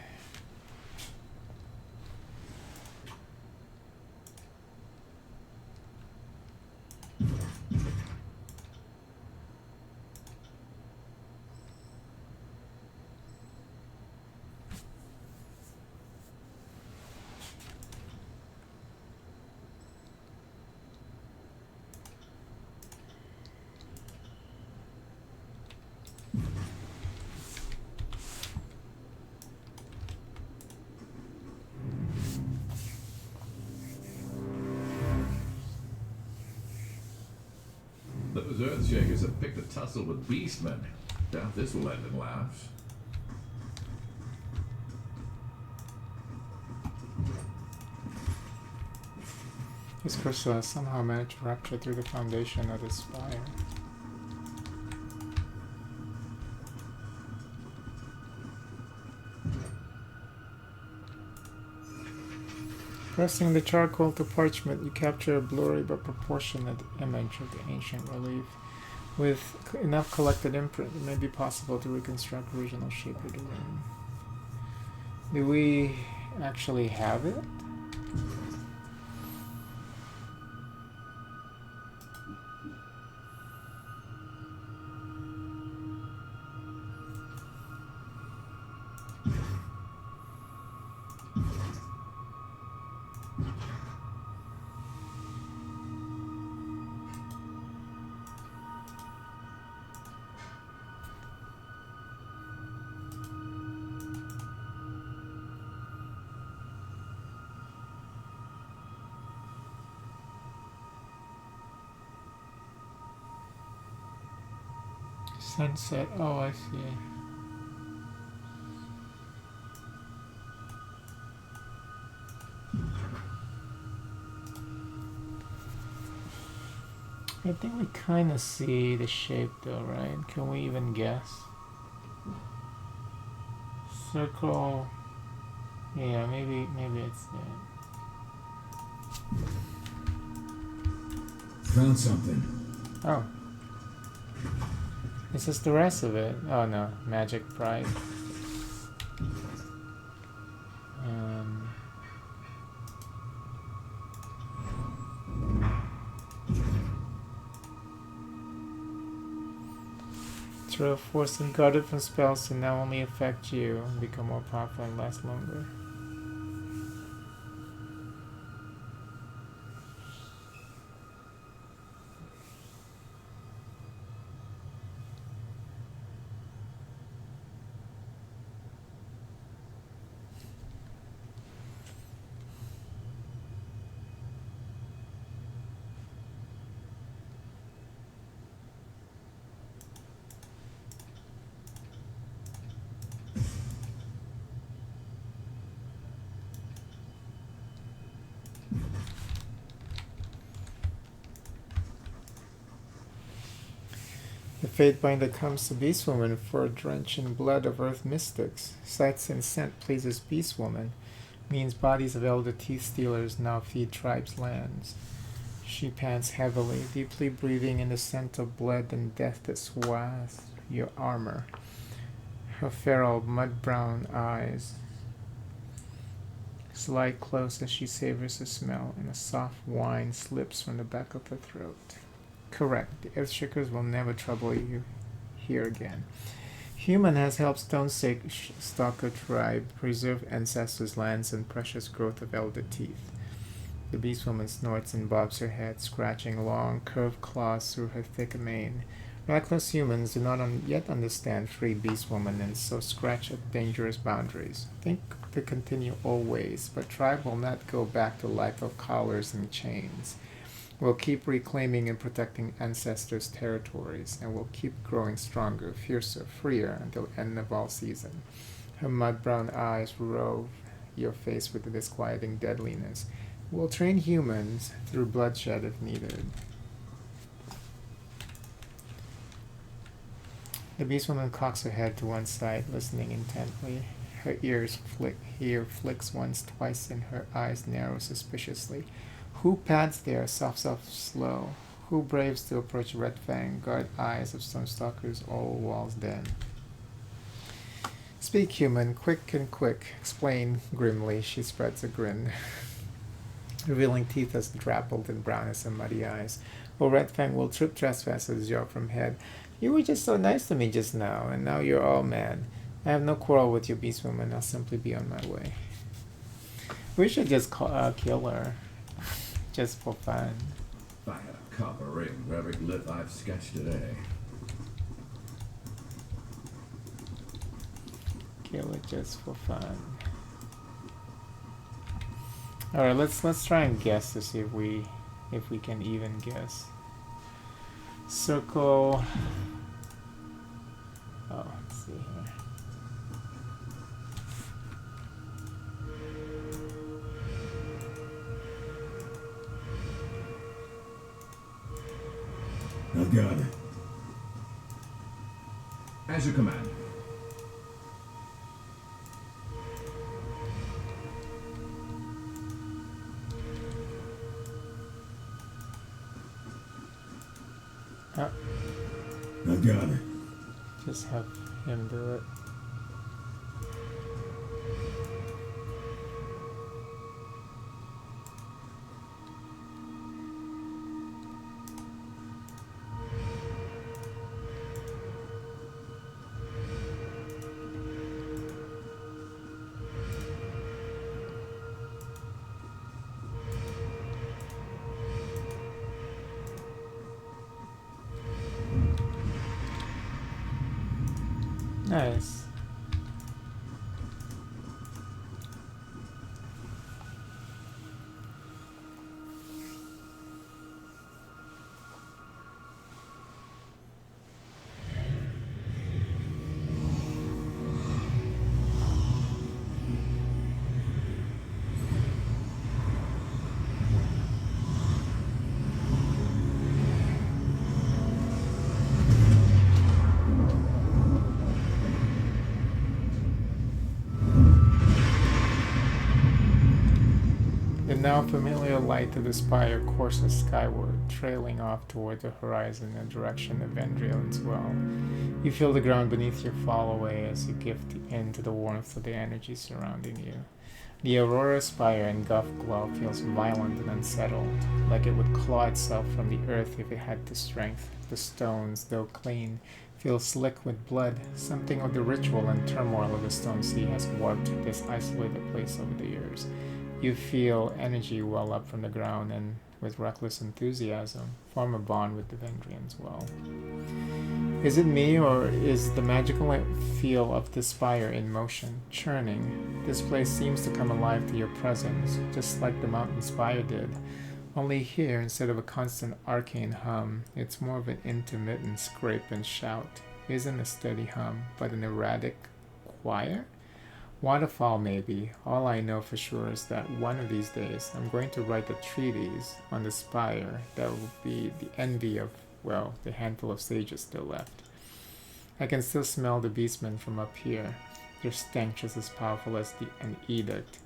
Those Earthshakers have picked a tussle with Beastmen. Doubt this will end in laughs. This crystal has somehow managed to rupture through the foundation of this spire. Pressing the charcoal to parchment, you capture a blurry but proportionate image of the ancient relief. With enough collected imprint, it may be possible to reconstruct the original shape of the room. Do we actually have it? Sunset. Oh, I see. I think we kind of see the shape though, right? Can we even guess? Circle. Yeah, maybe it's that. Found something. Oh. Is this the rest of it? Oh no, magic pride. Throw a force and guarded from spells to now only affect you and become more powerful and last longer. The Fatebinder comes to Beastwoman for a drench in blood of Earth mystics. Sights and scent pleases Beastwoman, means bodies of elder teeth stealers now feed tribes' lands. She pants heavily, deeply breathing in the scent of blood and death that swathes your armor. Her feral, mud-brown eyes slide close as she savors the smell, and a soft whine slips from the back of her throat. Correct. The Earthshakers will never trouble you here again. Human has helped Stone Stalker tribe preserve ancestors' lands and precious growth of elder teeth. The Beastwoman snorts and bobs her head, scratching long, curved claws through her thick mane. Reckless humans do not yet understand free Beastwoman and so scratch at dangerous boundaries. Think to continue always, but tribe will not go back to life of collars and chains. We'll keep reclaiming and protecting ancestors' territories, and we'll keep growing stronger, fiercer, freer until the end of all season. Her mud-brown eyes rove your face with a disquieting deadliness. We'll train humans through bloodshed if needed. The Beastwoman cocks her head to one side, listening intently. Her ear flicks once, twice, and her eyes narrow suspiciously. Who pads there, soft, slow? Who braves to approach Red Fang, guard eyes of Stonestalker's all walls den? Speak human, quick and quick. Explain grimly. She spreads a grin, revealing teeth as dappled and brown as some muddy eyes. Oh, Red Fang will trip trespassers, yaw from head. You were just so nice to me just now, and now you're all mad. I have no quarrel with your beast woman. I'll simply be on my way. We should just kill her, just for fun. If I had a copper ring for every glyph I've sketched today. Kill it just for fun. All right, let's try and guess to see if we can even guess. Circle. Oh, let's see here. I've got it. As you command. Oh, I've got it. just have him do it. Nice. The now familiar light of the spire courses skyward, trailing off toward the horizon in the direction of Vendriel's well. You feel the ground beneath you fall away as you give in to the warmth of the energy surrounding you. The Aurora spire engulfed glow feels violent and unsettled, like it would claw itself from the earth if it had the strength. The stones, though clean, feel slick with blood. Something of the ritual and turmoil of the stone sea has warped this isolated place over the years. You feel energy well up from the ground and, with reckless enthusiasm, form a bond with the Vendrian's well. Is it me, or is the magical feel of this fire in motion, churning? This place seems to come alive to your presence, just like the mountain spire did. Only here, instead of a constant arcane hum, it's more of an intermittent scrape and shout. It isn't a steady hum, but an erratic choir? Waterfall maybe. All I know for sure is that one of these days I'm going to write a treatise on the spire that will be the envy of, well, the handful of sages still left. I can still smell the beastmen from up here. Their stench is as powerful as an edict.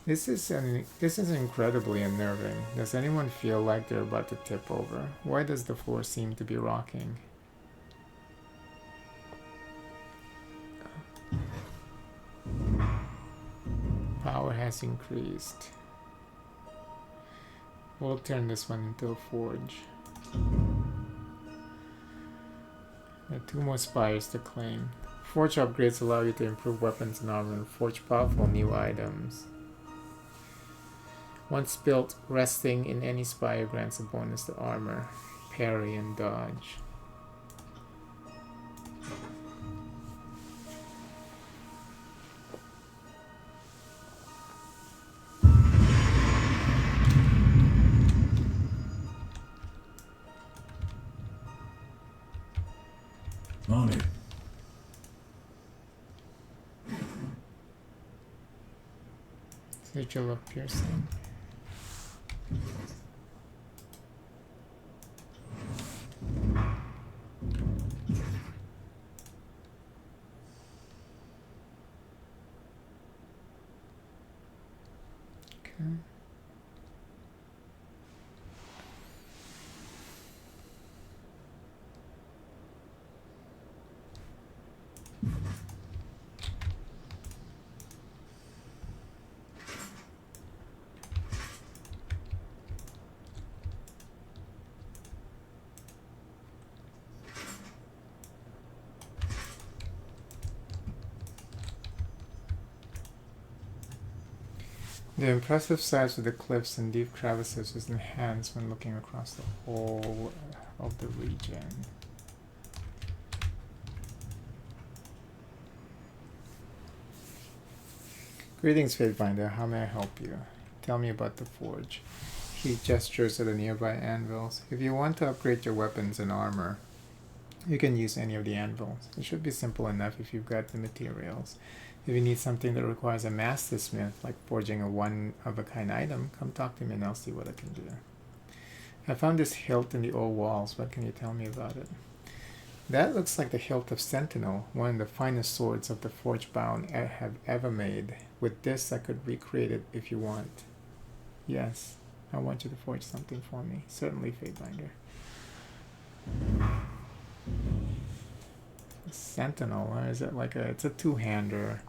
This is incredibly unnerving. Does anyone feel like they're about to tip over? Why does the floor seem to be rocking? Power has increased. We'll turn this one into a forge. There are 2 more spires to claim. Forge upgrades allow you to improve weapons and armor and forge powerful new items. Once built, resting in any spire grants a bonus to armor, parry, and dodge. On it. Sigil of Piercing. Okay. The impressive size of the cliffs and deep crevices is enhanced when looking across the whole of the region. Greetings, Fatefinder. How may I help you? Tell me about the forge. He gestures at the nearby anvils. If you want to upgrade your weapons and armor, you can use any of the anvils. It should be simple enough if you've got the materials. If you need something that requires a master smith, like forging a one-of-a-kind item, come talk to me and I'll see what I can do. I found this hilt in the old walls. What can you tell me about it? That looks like the hilt of Sentinel, one of the finest swords of the forge-bound have ever made. With this, I could recreate it if you want. Yes, I want you to forge something for me. Certainly, Fatebinder. Sentinel, or is it like it's a two-hander?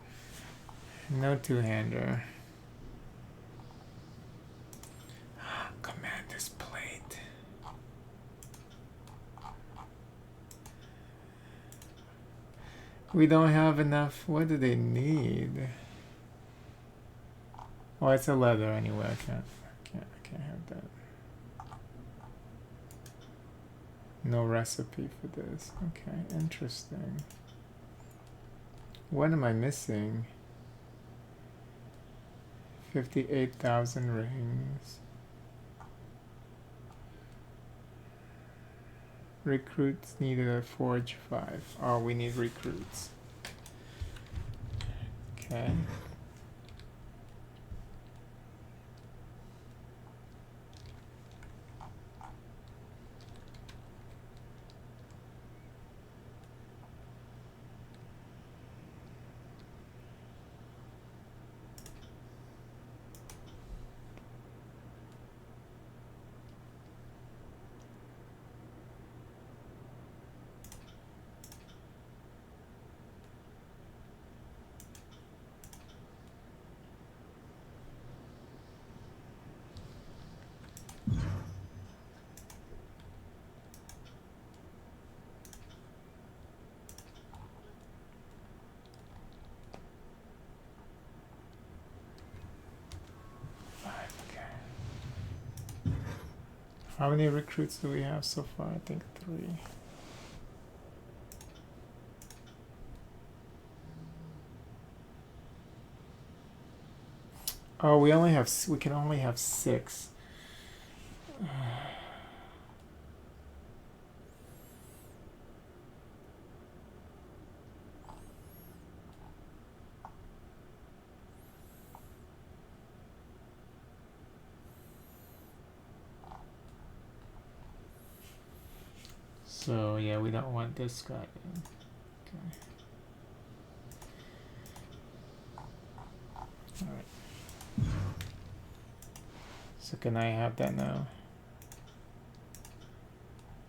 No two-hander. Commander's plate. We don't have enough. What do they need? Oh, it's a leather anyway. I can't have that. No recipe for this. Okay, interesting. What am I missing? 58,000 rings. Recruits needed a forge 5. Oh, we need recruits. Okay. How many recruits do we have so far? I think 3. Oh, we can only have 6. So yeah, we don't want this guy. Okay. All right. So can I have that now?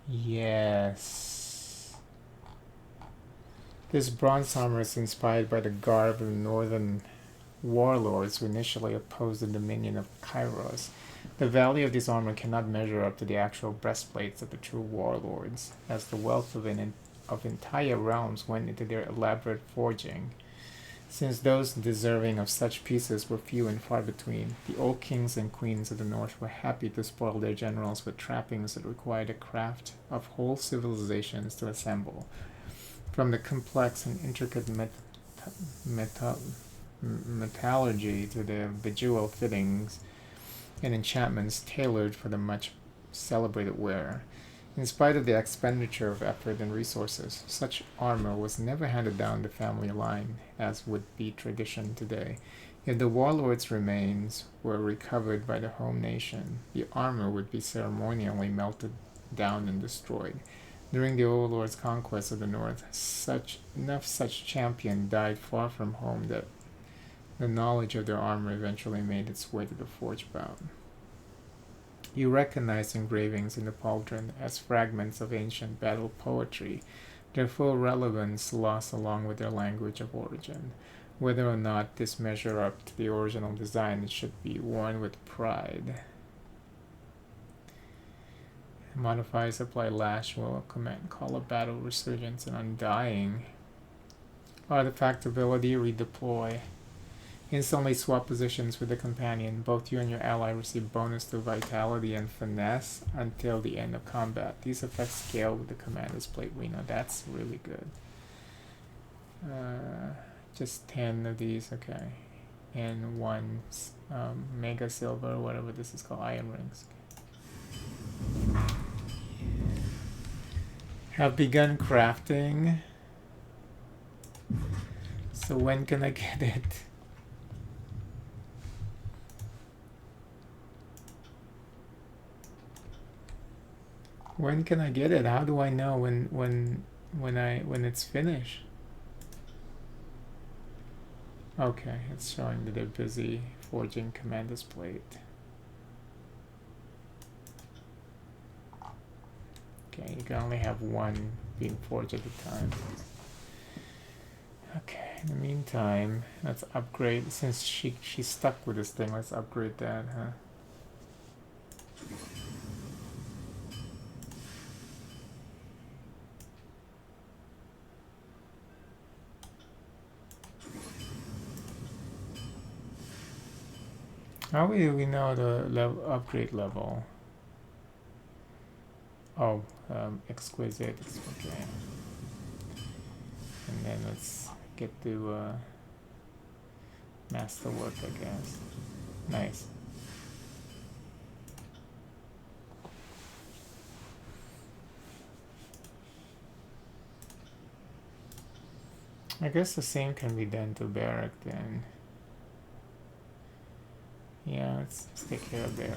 Yes. This bronze armor is inspired by the garb of the northern warlords who initially opposed the dominion of Kairos. The value of this armor cannot measure up to the actual breastplates of the true warlords, as the wealth of entire realms went into their elaborate forging. Since those deserving of such pieces were few and far between, the old kings and queens of the north were happy to spoil their generals with trappings that required the craft of whole civilizations to assemble. From the complex and intricate metallurgy to the bejeweled fittings and enchantments tailored for the much celebrated wearer. In spite of the expenditure of effort and resources, such armor was never handed down the family line, as would be tradition today. If the warlord's remains were recovered by the home nation, the armor would be ceremonially melted down and destroyed. During the old lord's conquest of the north, enough such champion died far from home that the knowledge of their armor eventually made its way to the forge bound. You recognize engravings in the pauldron as fragments of ancient battle poetry, their full relevance lost along with their language of origin. Whether or not this measure up to the original design, it should be worn with pride. Modifiers apply lash will command call of battle resurgence and undying. Artifact ability redeploy. Instantly swap positions with the companion. Both you and your ally receive bonus to vitality and finesse until the end of combat. These effects scale with the commander's plate. We know that's really good. Just 10 of these, okay. And one mega silver, whatever this is called, iron rings. Have begun crafting. So when can I get it? When can I get it? How do I know when it's finished? Okay, it's showing that they're busy forging commander's plate. Okay, you can only have one being forged at a time. Okay, in the meantime, let's upgrade. Since she's stuck with this thing, let's upgrade that, huh? How do we know the upgrade level? Oh, exquisite. Okay. And then let's get to masterwork, I guess. Nice. I guess the same can be done to Barrack then. Yeah, let's take care of Barrack.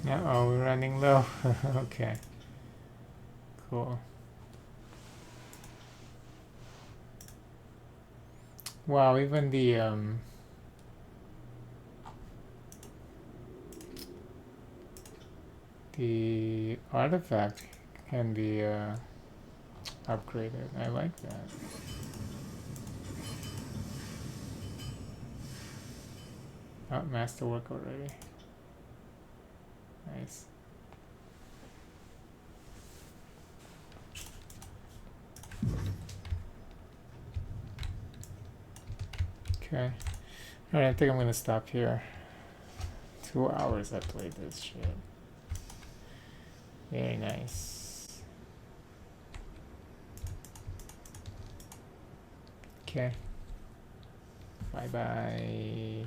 Uh-oh, we're running low. Okay. Cool. Wow, even the artifact can be upgraded. I like that. Oh, masterwork already. Nice. Okay. Alright, I think I'm gonna stop here. 2 hours I played this shit. Very nice. Okay. Bye bye.